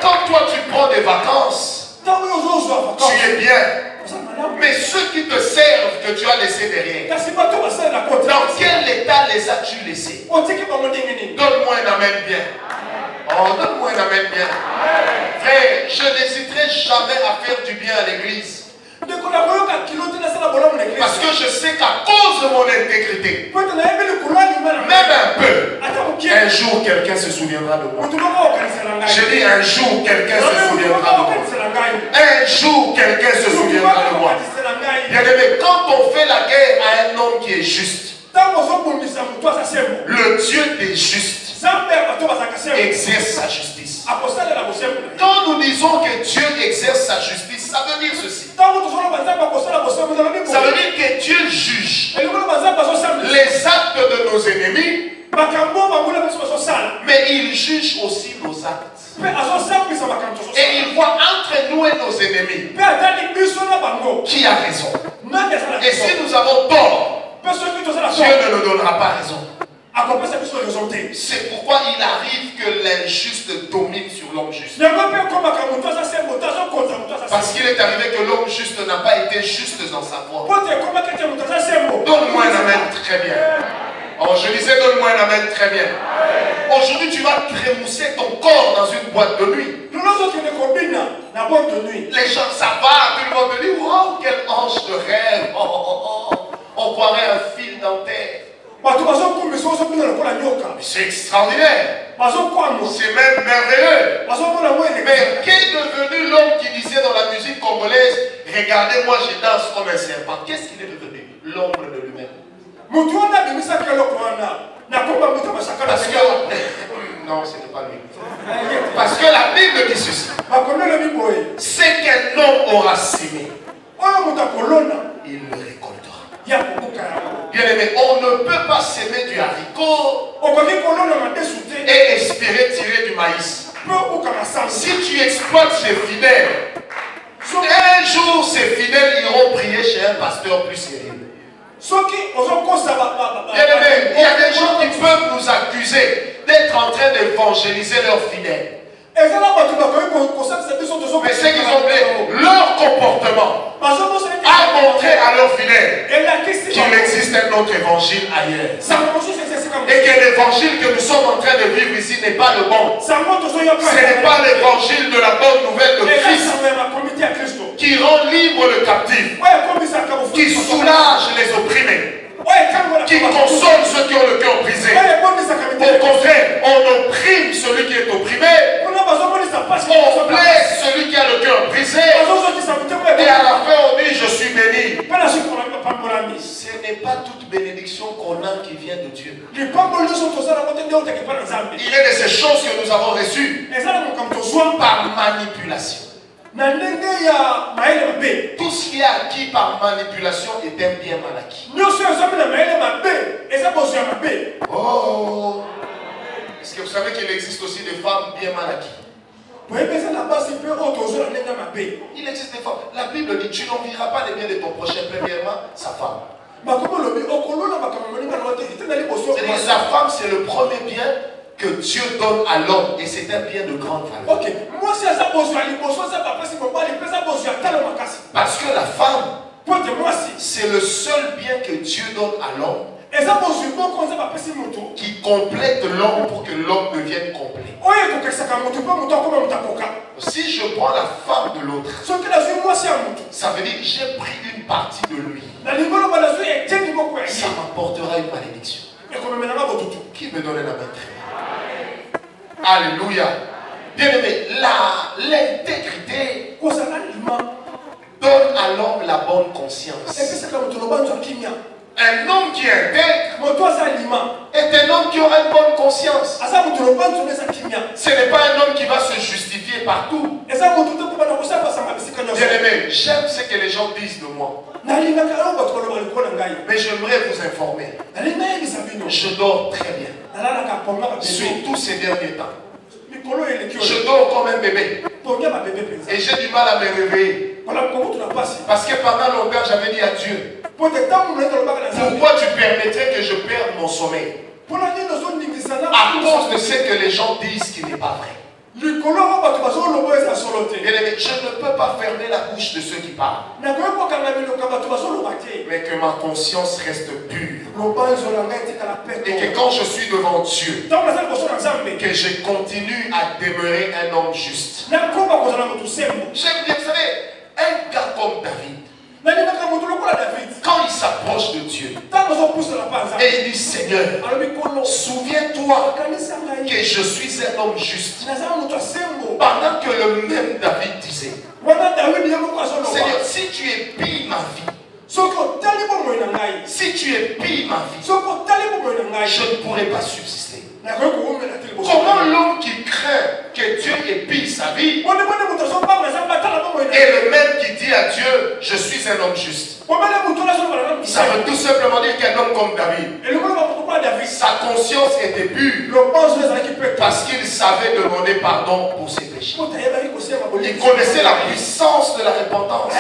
Quand toi tu prends des vacances, tu es bien. Mais ceux qui te servent, que tu as laissés derrière, dans quel état les as-tu laissés? Donne-moi un amen bien. Oh, donne-moi un amen bien. Frère, je n'hésiterai jamais à faire du bien à l'église. Parce que je sais qu'à cause de mon intégrité, même un peu, un jour quelqu'un se souviendra de moi. Je dis un jour quelqu'un se souviendra de moi. Un jour quelqu'un se souviendra de moi. Bien aimé, quand on fait la guerre à un homme qui est juste, le Dieu des justes exerce sa justice. Quand nous disons que Dieu exerce sa justice, ça veut dire ceci. Ça veut dire que Dieu juge les actes de nos ennemis, mais il juge aussi nos actes. Et il voit entre nous et nos ennemis qui a raison. Et si nous avons tort, Dieu ne nous donnera pas raison. C'est pourquoi il arrive que l'injuste domine sur l'homme juste. Parce qu'il est arrivé que l'homme juste n'a pas été juste dans sa voie. Donne-moi un amen très bien. Oh, je disais donne-moi un amen très bien. Aujourd'hui tu vas trémousser ton corps dans une boîte de nuit. Les gens, ça va, tout le monde dit, wow, quel ange de rêve. Oh, oh, oh. On croirait un fil dentaire. C'est extraordinaire. C'est même merveilleux. Mais qu'est devenu l'homme qui disait dans la musique congolaise, regardez-moi, je danse comme un serpent? Qu'est-ce qu'il est devenu? L'ombre de lui-même. Parce que non, ce n'est pas lui. Parce que la Bible dit ceci. C'est qu'un homme aura sémé, il le récoltera. Bien aimé, on ne peut pas s'aimer du haricot et espérer tirer du maïs. Si tu exploites ces fidèles, un jour ces fidèles iront prier chez un pasteur plus sérieux. Bien aimé, il y a des gens qui peuvent nous accuser d'être en train d'évangéliser leurs fidèles. Mais c'est qu'ils ont fait leur comportement a montré à leurs fidèles qu'il existe un autre évangile ailleurs. Et que l'évangile que nous sommes en train de vivre ici n'est pas le bon. Ce n'est pas l'évangile de la bonne nouvelle de Christ qui rend libre le captif, qui soulage les opprimés, qui console ceux qui ont le cœur brisé. Au contraire, on opprime celui qui est opprimé, on blesse celui qui a le cœur brisé, et à la fin on dit je suis béni. Ce n'est pas toute bénédiction qu'on a qui vient de Dieu. Il est de ces choses que nous avons reçues par manipulation. Tout ce qui est acquis par manipulation est un bien mal acquis. Oh, est-ce que vous savez qu'il existe aussi des femmes bien mal acquises? Il existe des femmes. La Bible dit tu n'envieras pas les biens de ton prochain, premièrement sa femme. C'est-à-dire, la femme c'est le premier bien que Dieu donne à l'homme et c'est un bien de grande valeur. Parce que la femme, c'est le seul bien que Dieu donne à l'homme qui complète l'homme pour que l'homme devienne complet. Si je prends la femme de l'autre, ça veut dire que j'ai pris une partie de lui. Ça m'apportera une malédiction. Qui me donne la main? Alléluia. Bien aimé, l'intégrité donne à l'homme la bonne conscience. Un homme qui est intègre est un homme qui aura une bonne conscience. Ce n'est pas un homme qui va se justifier partout. Bien aimé, j'aime ce que les gens disent de moi. Mais j'aimerais vous informer. Je dors très bien. Surtout ces derniers temps. Je dors comme un bébé. Et j'ai du mal à me réveiller. Parce que pendant longtemps, j'avais dit à Dieu, pourquoi tu permettrais que je perde mon sommeil? À cause de ce que les gens disent qui n'est pas vrai. Bien aimé, je ne peux pas fermer la bouche de ceux qui parlent. Mais que ma conscience reste pure. Et que quand je suis devant Dieu, que je continue à demeurer un homme juste. J'aime bien, vous savez, un gars comme David, quand il s'approche de Dieu et il dit Seigneur, souviens-toi que je suis un homme juste. Pendant que le même David disait Seigneur, si tu épilles ma vie, si tu épilles ma vie, je ne pourrai pas subsister. Comment l'homme qui craint que Dieu épille sa vie est le même qui dit à Dieu, je suis un homme juste? Ça veut tout simplement dire qu'un homme comme David, sa conscience était pure parce qu'il savait demander pardon pour ses péchés. Il connaissait la puissance de la repentance,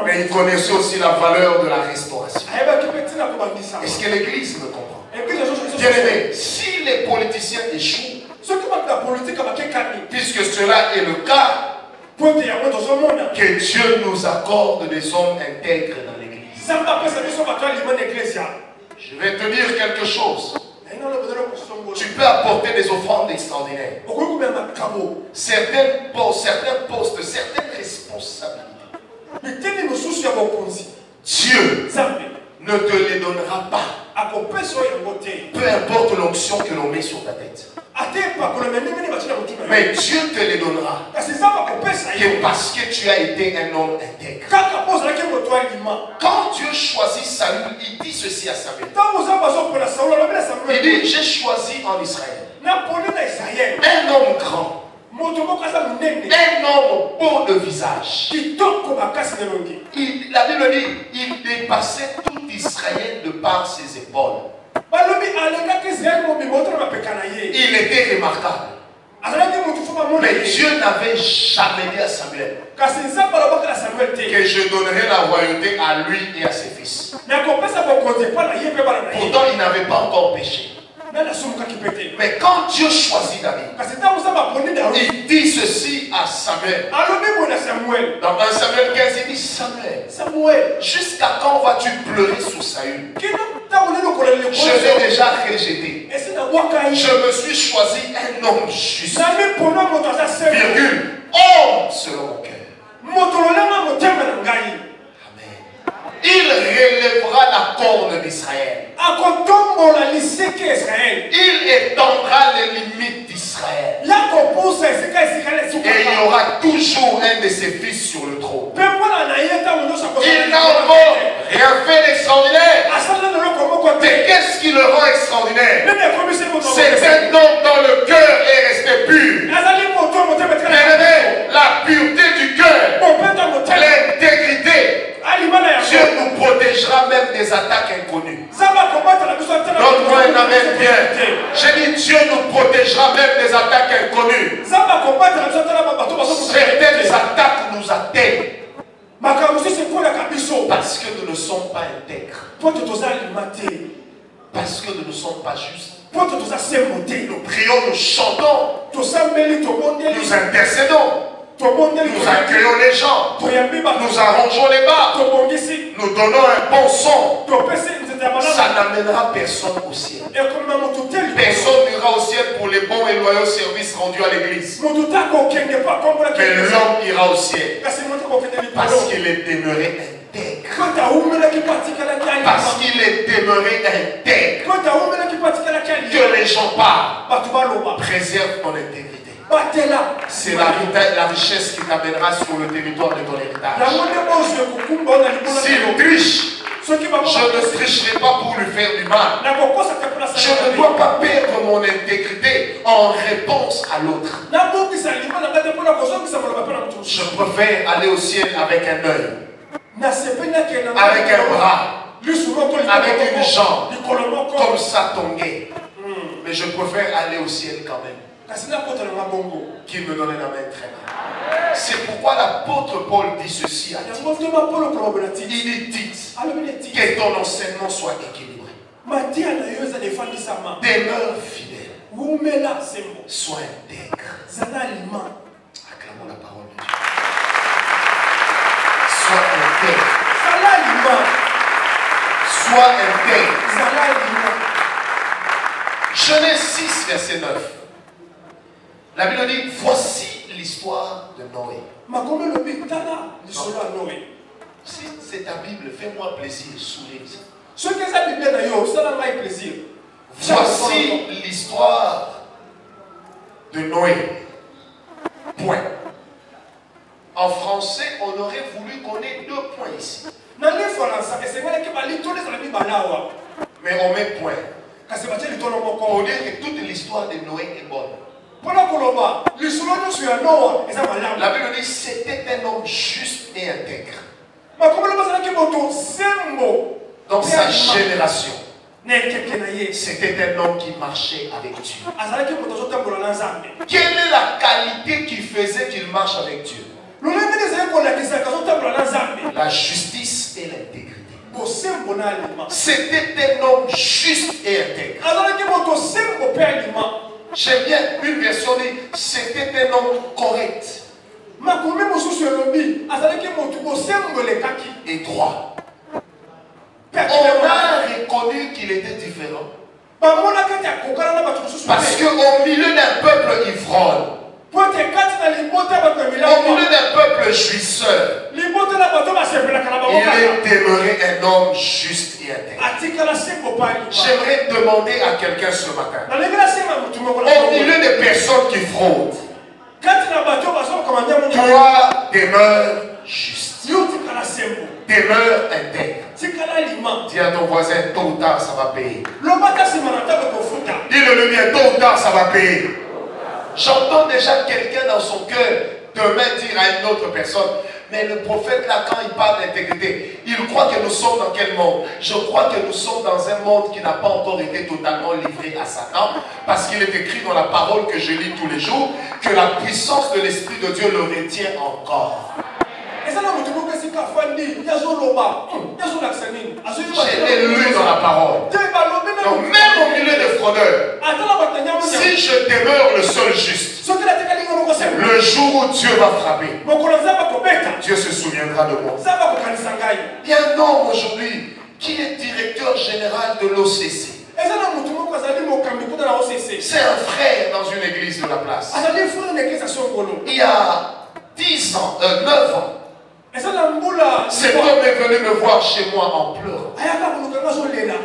mais il connaissait aussi la valeur de la restauration. Est-ce que l'Église me comprend? Bien aimé, si les politiciens échouent, puisque cela est le cas, que Dieu nous accorde des hommes intègres dans l'Église. Je vais te dire quelque chose. Tu peux apporter des offrandes extraordinaires. Certains postes, certaines responsabilités. Dieu ne te les donnera pas. Peu importe l'onction que l'on met sur ta tête. Mais Dieu te les donnera parce que tu as été un homme intègre. Quand Dieu choisit Saül, il dit ceci à Samuel. Il dit, j'ai choisi en Israël un homme grand, un homme beau de visage. La Bible dit, il dépassait tout Israël de par ses épaules. Il était remarquable. Mais Dieu n'avait jamais dit à Samuel que je donnerai la royauté à lui et à ses fils. Pourtant, il n'avait pas encore péché. Mais quand Dieu choisit David, il dit ceci à Samuel. Dans 1 Samuel 15, il dit Samuel, jusqu'à quand vas-tu pleurer sur Saül? Je l'ai déjà rejeté. Je me suis choisi un homme juste. Virgule, homme selon mon cœur. Il relèvera la corne d'Israël. Il étendra les limites d'Israël. Et il y aura toujours un de ses fils sur le trône. Il n'a encore rien fait d'extraordinaire. Mais qu'est-ce qui le rend extraordinaire? C'est un homme dont le cœur est resté pur. La pureté du cœur, l'intégrité. Dieu nous protégera même des attaques inconnues. Donne-moi un amen bien. J'ai dit Dieu nous protégera même des attaques inconnues. Certaines attaques nous atteignent parce que nous ne sommes pas intègres, parce que nous ne sommes pas justes. Nous prions, nous chantons, nous intercédons, nous accueillons les gens, nous arrangeons les bars, nous donnons un bon son. Ça n'amènera personne au ciel. Personne n'ira au ciel pour les bons et loyaux services rendus à l'église. Mais l'homme ira au ciel parce qu'il est demeuré intègre. Parce qu'il est demeuré intègre. Que les gens parlent, préserve ton intégrité. C'est la richesse qui t'amènera sur le territoire de ton héritage. S'il triche, je ne tricherai pas pour lui faire du mal. Je ne dois pas perdre mon intégrité en réponse à l'autre. Je préfère aller au ciel avec un œil, avec un bras, avec une jambe, comme ça tongué. Mais je préfère aller au ciel quand même. Qu'il me donne la main très mal. C'est pourquoi l'apôtre Paul dit ceci à Tite. Il dit Tite, que ton enseignement soit équilibré. Demeure fidèle. Sois intègre. Acclamons la parole de Dieu. Sois intègre. Sois intègre. Genèse 6, verset 9. La Bible dit, voici l'histoire de Noé. Si c'est ta Bible, fais-moi plaisir, souris. Voici l'histoire de Noé. Point. En français, on aurait voulu qu'on ait 2 points ici. Mais on met point. Pour dire que toute l'histoire de Noé est bonne. La Bible dit c'était un homme juste et intègre. Dans sa génération, c'était un homme qui marchait avec Dieu. Quelle est la qualité qui faisait qu'il marche avec Dieu? La justice et l'intégrité. C'était un homme juste et intègre. J'aime bien une version dit c'était un homme correct et droit. On a reconnu qu'il était différent parce qu'au milieu d'un peuple ivrogne, au milieu d'un peuple jouisseur, il est demeuré un homme juste et intègre. J'aimerais demander à quelqu'un ce matin, au milieu des personnes qui fraudent, toi demeure juste, demeure intègre. Dis à ton voisin, tôt ou tard ça va payer. Dis-le bien, tôt ou tard ça va payer. J'entends déjà quelqu'un dans son cœur demain dire à une autre personne, mais le prophète là, quand il parle d'intégrité, il croit que nous sommes dans quel monde? Je crois que nous sommes dans un monde qui n'a pas encore été totalement livré à Satan, parce qu'il est écrit dans la parole que je lis tous les jours, que la puissance de l'Esprit de Dieu le retient encore. Je l'ai lu dans la parole. Donc même au milieu des fraudeurs, si je demeure le seul juste, le jour où Dieu va frapper, Dieu se souviendra de moi. Il y a un homme aujourd'hui qui est directeur général de l'OCC. C'est un frère dans une église de la place. Il y a 10 ans, 9 ans, cet homme est venu me voir chez moi en pleurant.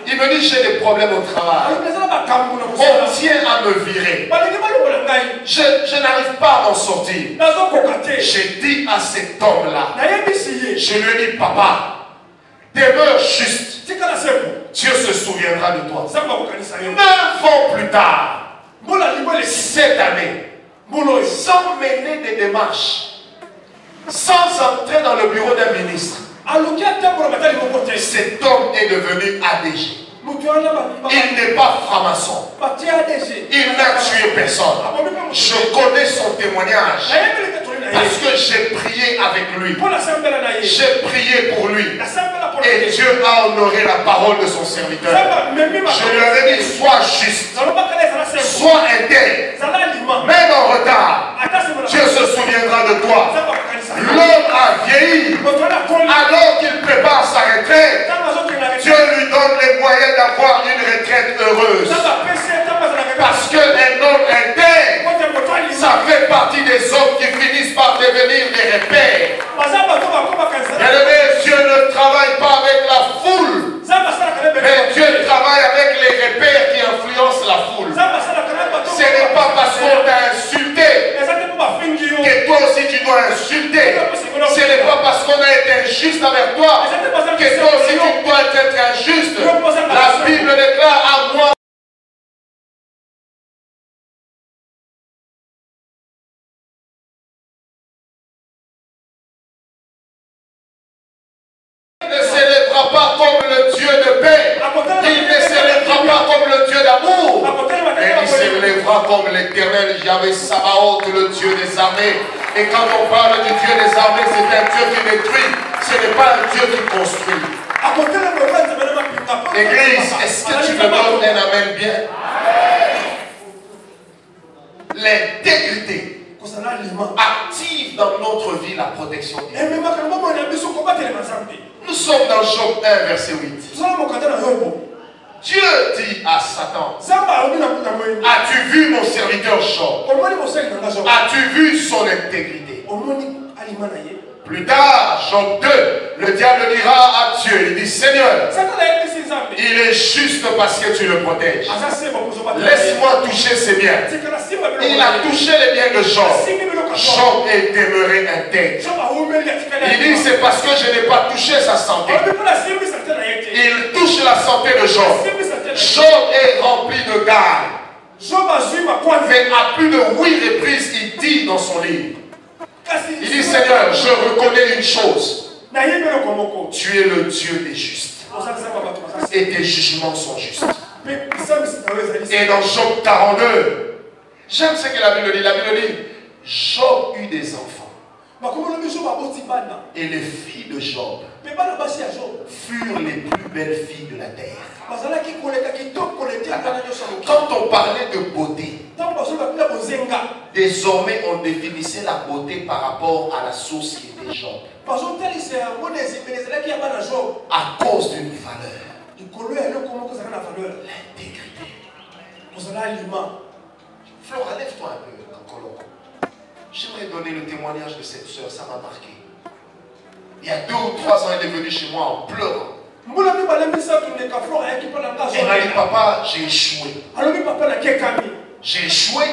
Il me dit j'ai des problèmes au travail. On tient à me virer. Je n'arrive pas à m'en sortir. J'ai dit à cet homme-là, je lui ai dit, papa, demeure juste. Dieu se souviendra de toi. 9 ans plus tard, cette année, sans mener des démarches, sans entrer dans le bureau d'un ministre, cet homme est devenu ADG. Il n'est pas franc-maçon. Il n'a tué personne. Je connais son témoignage parce que j'ai prié avec lui. J'ai prié pour lui. Et Dieu a honoré la parole de son serviteur. Je lui avais dit, sois juste, sois intègre, même en retard. Dieu se souviendra de toi. L'homme a vieilli alors qu'il prépare sa retraite. Dieu lui donne les moyens d'avoir une retraite heureuse. Parce qu'un homme intègre, ça fait partie des hommes qui finissent par devenir des repères. Bien-aimé, Dieu ne travaille pas avec la foule, mais Dieu travaille avec les repères qui influencent la foule. Ce n'est pas parce qu'on t'a insulté que toi aussi tu dois insulter. Ce n'est pas parce qu'on a été injuste avec toi que toi aussi tu dois être injuste. La Bible déclare à moi. Il ne célébrera pas comme le Dieu de paix. Il ne célébrera pas comme le Dieu d'amour. Mais il s'élèvera comme l'Éternel Yahvé Sabaoth, le Dieu des armées. Et quand on parle du Dieu des armées, c'est un Dieu qui détruit. Ce n'est pas un Dieu qui construit. Église, est-ce que tu me donnes un amen bien? l'intégrité active dans notre vie la protection divine. Nous sommes dans Job 1, verset 8. Dieu dit à Satan, as-tu vu mon serviteur Job? As-tu vu son intégrité? Plus tard, Job 2, le diable dira à Dieu, il dit, Seigneur, il est juste parce que tu le protèges. Laisse-moi toucher ses biens. Il a touché les biens de Job. Job est demeuré intègre. Il dit, c'est parce que je n'ai pas touché sa santé. Il touche la santé de Job. Job est rempli de garde. Mais à plus de 8 reprises, il dit dans son livre, il dit, Seigneur, je reconnais une chose. Tu es le Dieu des justes. Et tes jugements sont justes. Et dans Job 42, j'aime ce que la Bible dit. La Bible dit, Job eut des enfants. Et les filles de Job furent les plus belles filles de la terre. Quand on parlait de beauté, désormais on définissait la beauté par rapport à la source qui était Job. À cause d'une valeur. L'intégrité. Flora, lève-toi un peu, Kankolo. J'aimerais donner le témoignage de cette soeur, ça m'a marqué. Il y a 2 ou 3 ans, elle est venue chez moi en pleurant. Elle m'a dit, papa, j'ai échoué. J'ai échoué.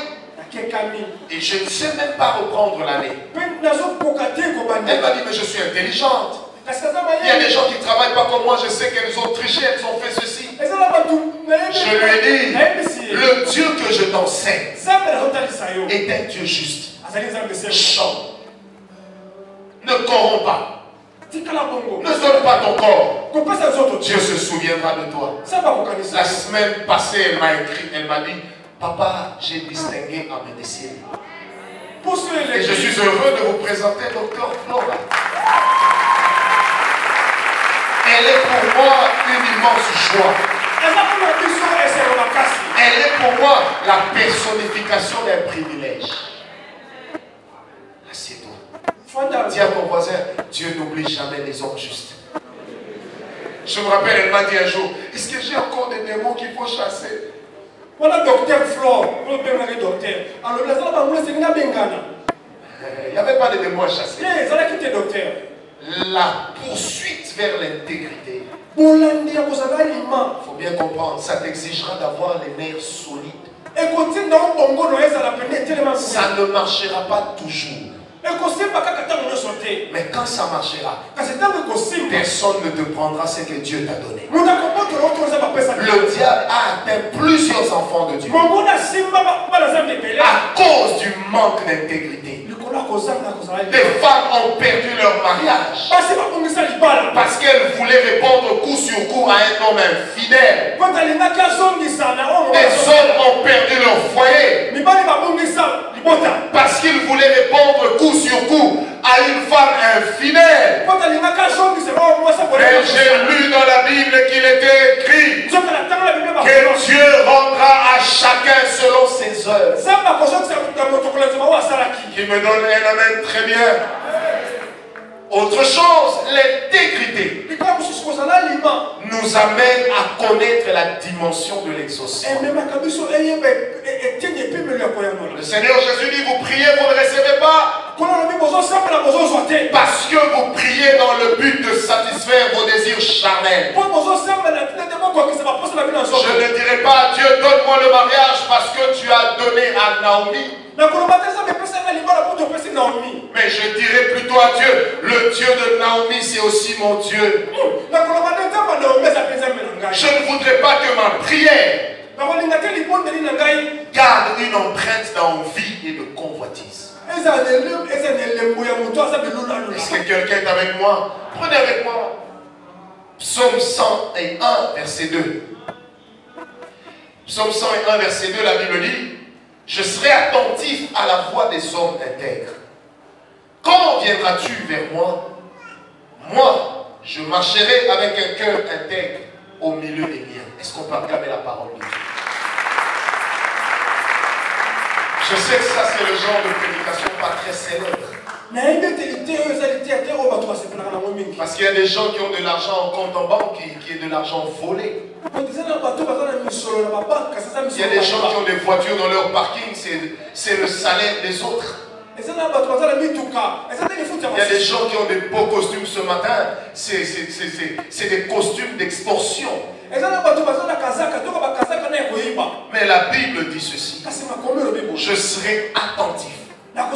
Et je ne sais même pas reprendre l'année. Elle m'a dit, mais je suis intelligente. Il y a des gens qui ne travaillent pas comme moi, je sais qu'elles ont triché, elles ont fait ceci. Je lui ai dit, le Dieu que je t'enseigne est un Dieu juste. Chante. Ne corromps pas. Ne donne pas ton corps. Dieu se souviendra de toi. La semaine passée, elle m'a écrit, elle m'a dit, papa, j'ai distingué en médecine. Et je suis heureux de vous présenter Dr Flora. Elle est pour moi une immense joie. Elle est pour moi la personnification d'un privilège. Assieds-toi. Dis à ton voisin, Dieu n'oublie jamais les hommes justes. Je me rappelle, elle m'a dit un jour, est-ce que j'ai encore des démons qu'il faut chasser? Voilà docteur Flo, il n'y avait pas de démons à chasser. La poursuite vers l'intégrité. Il faut bien comprendre, ça t'exigera d'avoir les nerfs solides. Ça ne marchera pas toujours. Mais quand ça marchera, personne ne te prendra ce que Dieu t'a donné. Le diable a atteint plusieurs enfants de Dieu à cause du manque d'intégrité. Les femmes ont perdu leur mariage parce qu'elles voulaient répondre coup sur coup à un homme infidèle. Des hommes ont perdu leur foyer parce qu'ils voulaient répondre coup sur coup à une femme infidèle. Et j'ai lu dans la Bible qu'il était écrit que Dieu rendra à chacun selon ses œuvres. Qui me donne un amen très bien. Autre chose, l'intégrité nous amène à connaître la dimension de l'exaucement. Le Seigneur Jésus dit, vous priez, vous ne recevez pas. Parce que vous priez dans le but de satisfaire vos désirs charnels. Je ne dirai pas à Dieu, donne-moi le mariage parce que tu as donné à Naomi. Mais je dirais plutôt à Dieu, le Dieu de Naomi c'est aussi mon Dieu. Je ne voudrais pas que ma prière garde une empreinte d'envie et de convoitise. Est-ce que quelqu'un est avec moi? Prenez avec moi Psaume 101 verset 2. Psaume 101 verset 2, la Bible dit, je serai attentif à la voix des hommes intègres. Quand viendras-tu vers moi? Moi, je marcherai avec un cœur intègre au milieu des miens. Est-ce qu'on peut acclamer la parole de Dieu? Je sais que ça c'est le genre de prédication pas très célèbre. Parce qu'il y a des gens qui ont de l'argent en compte en banque qui est de l'argent volé. Il y a des gens qui ont des voitures dans leur parking, c'est le salaire des autres. Il y a des gens qui ont des beaux costumes ce matin, c'est des costumes d'extorsion. Mais la Bible dit ceci: je serai attentif à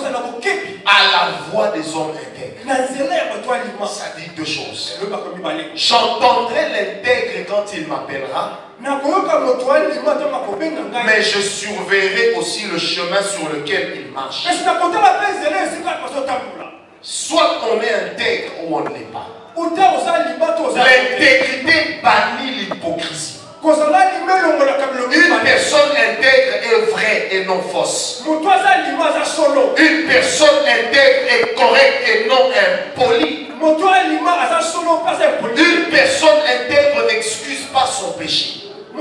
la voix des hommes intègres. Ça dit deux choses. J'entendrai l'intègre quand il m'appellera, mais je surveillerai aussi le chemin sur lequel il marche. Soit on est intègre ou on ne l'est pas. L'intégrité bannit l'hypocrisie. Une personne intègre est vraie et non fausse. Une personne intègre est correcte et non impolie. Une personne intègre n'excuse pas son péché. Tu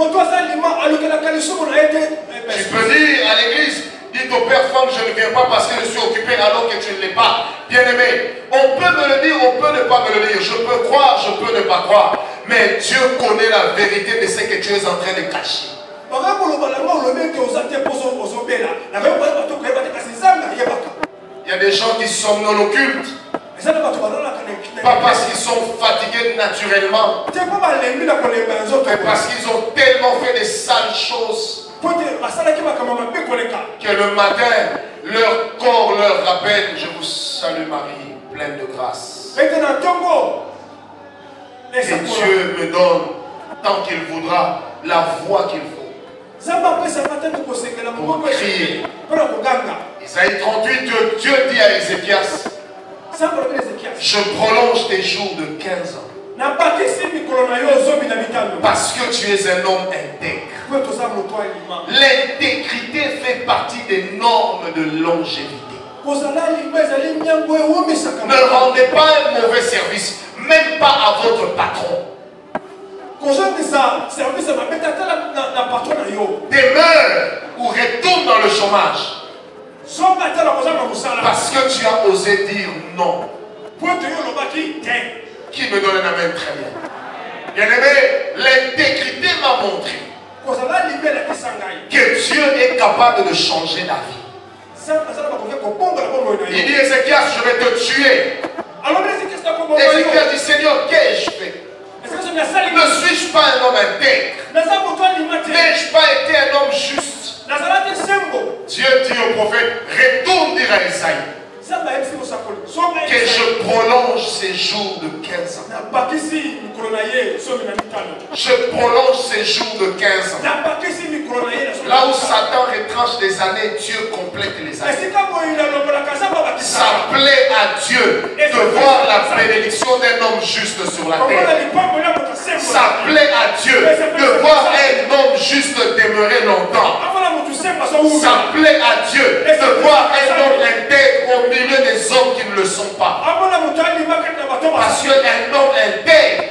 peux dire à l'église, dites au père Franck, je ne viens pas parce que je suis occupé alors que tu ne l'es pas. Bien aimé, on peut me le dire, on peut ne pas me le dire. Je peux croire, je peux ne pas croire. Mais Dieu connaît la vérité de ce que tu es en train de cacher. Il y a des gens qui somnolent occultes. Pas parce qu'ils sont fatigués naturellement, mais parce qu'ils ont tellement fait des sales choses que le matin, leur corps leur rappelle: je vous salue Marie, pleine de grâce. Et Dieu me donne, tant qu'il voudra, la voix qu'il faut pour crier. Isaïe 38, Dieu dit à Ézéchias: je prolonge tes jours de 15 ans. Parce que tu es un homme intègre. L'intégrité fait partie des normes de longévité. Ne rendez pas un mauvais service, même pas à votre patron. Demeure ou retourne dans le chômage. Parce que tu as osé dire non. Qui me donne un amen? Très bien. Bien aimé, l'intégrité m'a montré que Dieu est capable de changer la vie. Il dit: Ézéchias, je vais te tuer. Ézéchias dit: Seigneur, qu'ai-je fait? Ne suis-je pas un homme intègre? N'ai-je pas été un homme juste? Dieu dit au prophète: retourne dire à Isaïe que je prolonge ces jours de 15 ans. Je prolonge ces jours de 15 ans. Là où Satan retranche des années, Dieu complète les années. Ça plaît à Dieu de voir la bénédiction d'un homme juste sur la terre. Ça plaît à Dieu de voir un homme juste demeurer longtemps. Ça plaît à Dieu de voir un homme intègre au milieu des hommes qui ne le sont pas. Parce qu'un homme intègre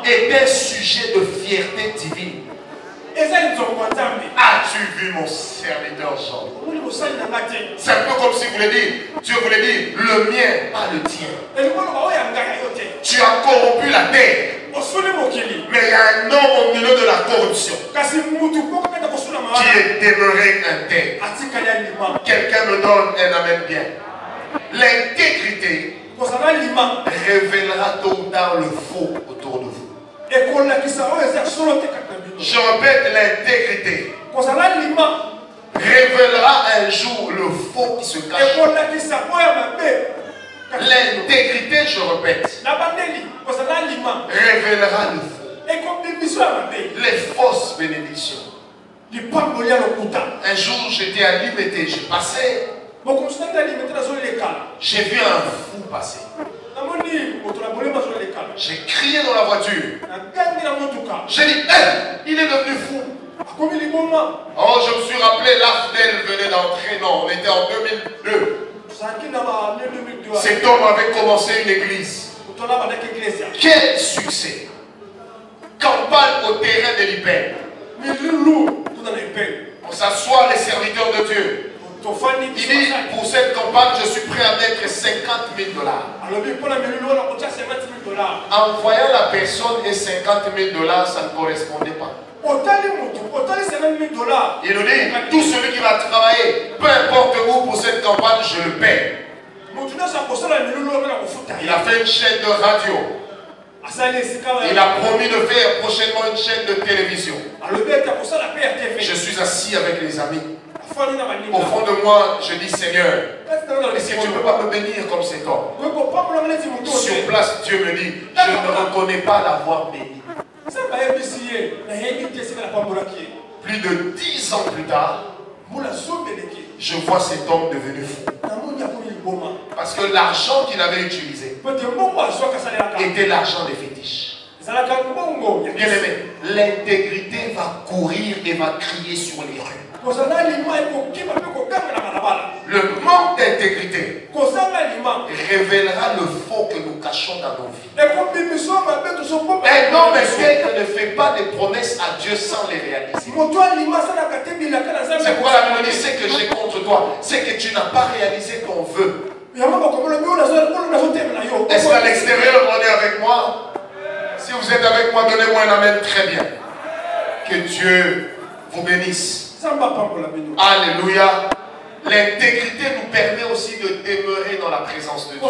est un sujet de fierté divine. As-tu vu mon serviteur Jean? C'est un peu comme si Dieu voulait dire: le mien, pas le tien. Tu as corrompu la terre. Mais il y a un homme au milieu de la corruption qui est demeuré intègre. Quelqu'un me donne un amen bien. L'intégrité révélera tôt ou tard le faux autour de vous. Je répète, l'intégrité révélera un jour le faux qui se cache. L'intégrité, je répète, révélera le faux. Les fausses bénédictions. Un jour, j'étais à Limete, j'ai passé. J'ai vu un fou passer. J'ai crié dans la voiture. J'ai dit: il est devenu fou. Oh, je me suis rappelé, l'Afdel venait d'entrer. Non, on était en 2002. Cet homme avait commencé une église. Quel succès! Campagne au terrain de l'Ipel. On s'assoit les serviteurs de Dieu. Il dit, pour cette campagne, je suis prêt à mettre 50 000 $. En voyant la personne et 50 000 $, ça ne correspondait pas. Il nous dit, tout celui qui va travailler, peu importe où pour cette campagne, je le paie. Il a fait une chaîne de radio. Il a promis de faire prochainement une chaîne de télévision. Je suis assis avec les amis. Au fond de moi, je dis Seigneur, est-ce que tu ne peux pas me bénir comme cet homme? Sur place, Dieu me dit, je ne reconnais pas l'avoir béni. Plus de 10 ans plus tard, je vois cet homme devenu fou. Parce que l'argent qu'il avait utilisé était l'argent des fétiches. Bien aimé, l'intégrité va courir et va crier sur les rues. Le manque d'intégrité révélera le faux que nous cachons dans nos vies. Un homme intègre ne fait pas des promesses à Dieu sans les réaliser. C'est pourquoi la Bible dit, c'est que j'ai contre toi, c'est que tu n'as pas réalisé ton vœu. Est-ce qu'à l'extérieur on est avec moi? Si vous êtes avec moi, donnez-moi un amen très bien. Que Dieu vous bénisse. Alléluia. L'intégrité nous permet aussi de demeurer dans la présence de Dieu.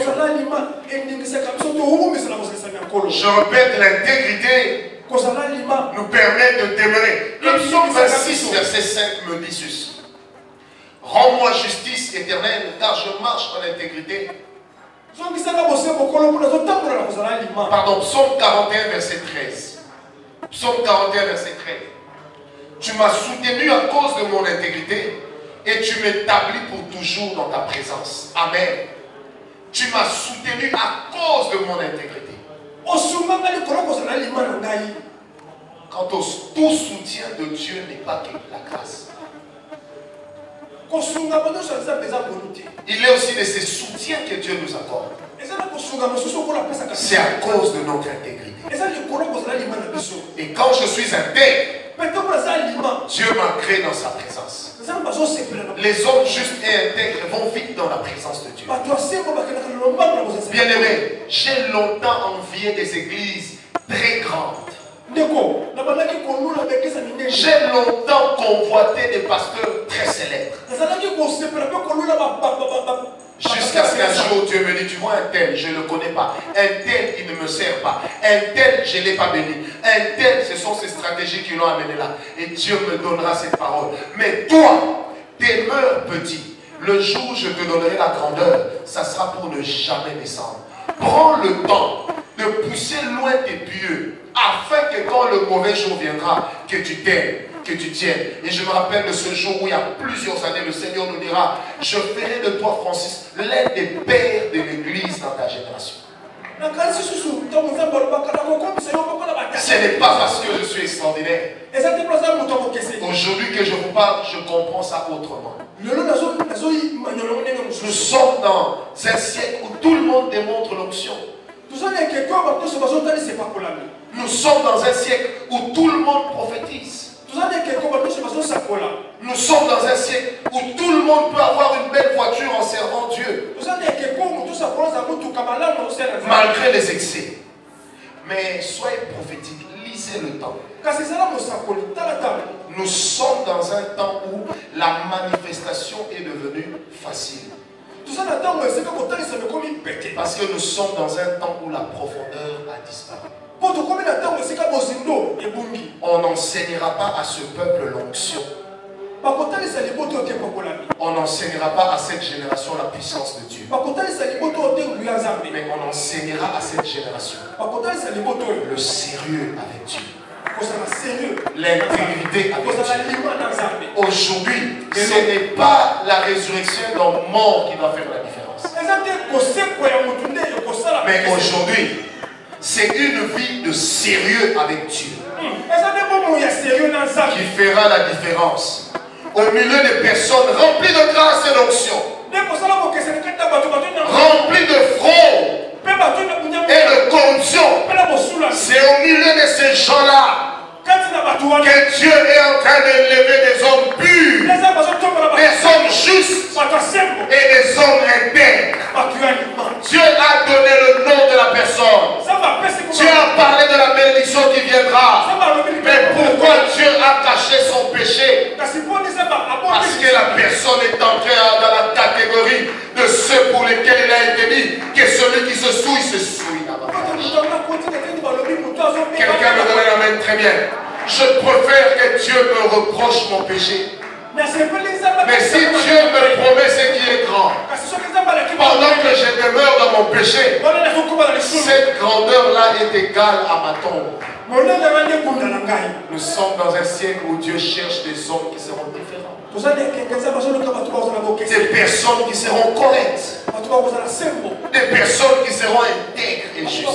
Je répète, l'intégrité nous permet de demeurer. Le psaume 26, verset 5 me dit ceci. Rends-moi justice éternelle, car je marche en intégrité. Pardon, psaume 41, verset 13. Psaume 41, verset 13. Tu m'as soutenu à cause de mon intégrité et tu m'établis pour toujours dans ta présence. Amen. Tu m'as soutenu à cause de mon intégrité. Quant au tout soutien de Dieu n'est pas que la grâce. Il est aussi de ces soutiens que Dieu nous accorde. C'est à cause de notre intégrité. Et quand je suis intègre, Dieu m'a créé dans sa présence. Les hommes justes et intègres vont vite dans la présence de Dieu. Bien aimé, j'ai longtemps envié des églises très grandes. J'ai longtemps convoité des pasteurs très célèbres. Jusqu'à ce qu'un jour Dieu me dit, tu vois un tel, je ne le connais pas. Un tel, il ne me sert pas. Un tel, je ne l'ai pas béni. Un tel, ce sont ces stratégies qui l'ont amené là. Et Dieu me donnera cette parole. Mais toi, demeure petit. Le jour où je te donnerai la grandeur, ça sera pour ne jamais descendre. Prends le temps de pousser loin tes pieux, afin que quand le mauvais jour viendra, que tu t'aimes, que tu tiennes. Et je me rappelle de ce jour où il y a plusieurs années, le Seigneur nous dira, je ferai de toi, Francis, l'un des pères de l'église dans ta génération. Ce n'est pas parce que je suis extraordinaire. Aujourd'hui que je vous parle, je comprends ça autrement. Nous sommes dans un siècle où tout le monde démontre l'onction. Nous sommes dans un siècle où tout le monde prophétise. Nous sommes dans un siècle où tout le monde peut avoir une belle voiture en servant Dieu. Malgré les excès. Mais soyez prophétiques, lisez le temps. Nous sommes dans un temps où la manifestation est devenue facile. Parce que nous sommes dans un temps où la profondeur a disparu. On n'enseignera pas à ce peuple l'onction. On n'enseignera pas à cette génération la puissance de Dieu. Mais on enseignera à cette génération le sérieux avec Dieu. L'intégrité avec Dieu. Aujourd'hui, ce n'est pas la résurrection d'un mort qui va faire la différence. Mais aujourd'hui, c'est une vie de sérieux avec Dieu qui fera la différence au milieu des personnes remplies de grâce et d'onction, remplies de fraude et de corruption. C'est au milieu de ces gens-là Que Dieu est en train d'élever des hommes purs, des hommes justes et des hommes intègres. Dieu a donné le nom de la personne. Dieu a parlé de la bénédiction qui viendra. Mais pourquoi Dieu a caché son péché? Parce que la personne est entrée dans la catégorie de ceux pour lesquels il a été dit que celui qui se souille davantage. Quelqu'un me donne la main très bien. Je préfère que Dieu me reproche mon péché. Mais si Dieu me promet ce qui est grand, pendant que je demeure dans mon péché, cette grandeur-là est égale à ma tombe. Nous sommes dans un siècle où Dieu cherche des hommes qui seront différents. Des personnes qui seront correctes. Des personnes qui seront intègres et justes.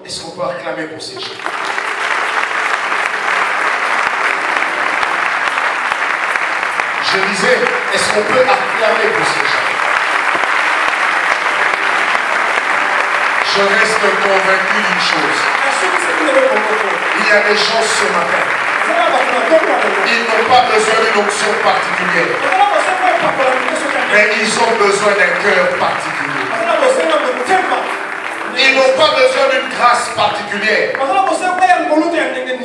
Est-ce qu'on peut acclamer pour ces gens? Je disais, est-ce qu'on peut acclamer pour ces gens? Je reste convaincu d'une chose. Il y a des gens ce matin, ils n'ont pas besoin d'une onction particulière, mais ils ont besoin d'un cœur particulier. Ils n'ont pas besoin d'une grâce particulière,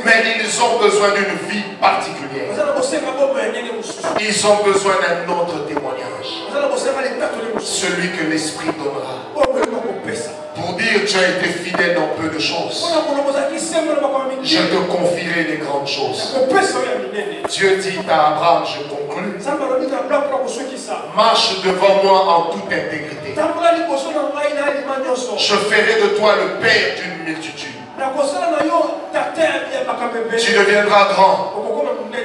mais ils ont besoin d'une vie particulière. Ils ont besoin d'un autre témoignage, celui que l'Esprit donnera. Pour dire tu as été fidèle dans peu de choses, je te confierai des grandes choses. Dieu dit à Abraham, je conclus, marche devant moi en toute intégrité. Je ferai de toi le père d'une multitude. Tu deviendras grand.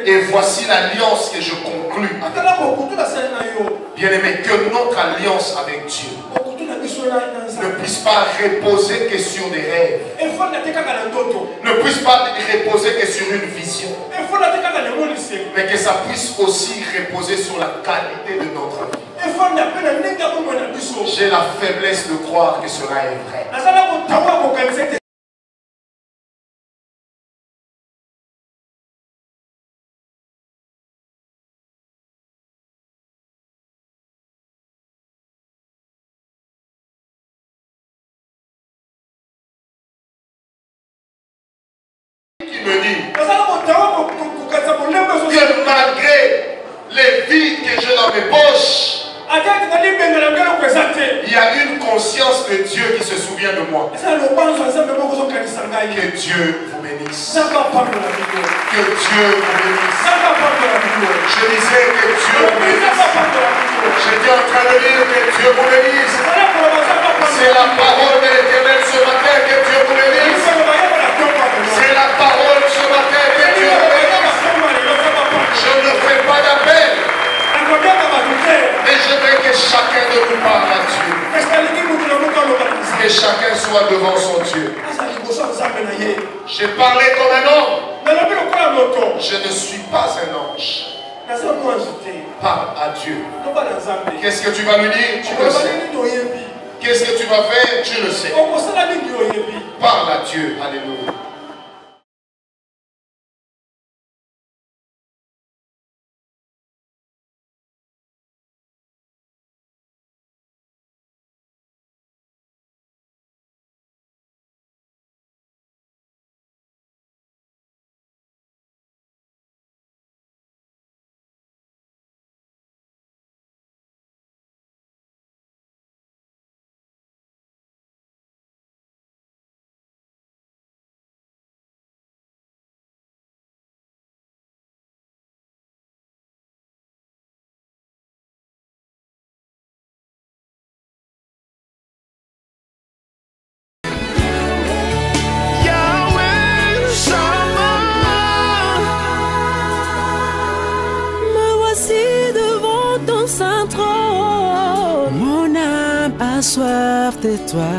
Et voici l'alliance que je conclus avec toi. Bien-aimé, que notre alliance avec Dieu ne puisse pas reposer que sur des rêves, ne puisse pas reposer que sur une vision, mais que ça puisse aussi reposer sur la qualité de notre vie. J'ai la faiblesse de croire que cela est vrai. Que malgré les vides que j'ai dans mes poches, il y a une conscience de Dieu qui se souvient de moi. Que Dieu vous bénisse. Que Dieu vous bénisse. Je disais que Dieu vous bénisse. J'étais en train de dire que Dieu vous bénisse. C'est la parole de l'Éternel ce matin, que Dieu vous bénisse. C'est la parole ce matin, que Dieu vous bénisse. Je ne fais pas d'appel, mais je veux que chacun de vous parle à Dieu. Que chacun soit devant son Dieu. J'ai parlé comme un homme. Je ne suis pas un ange. Parle à Dieu. Qu'est-ce que tu vas lui dire? Tu le sais. Qu'est-ce que tu vas faire? Tu le sais. Parle à Dieu. Alléluia. Soif de toi.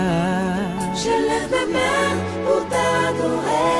Je lève mes mains pour t'adorer.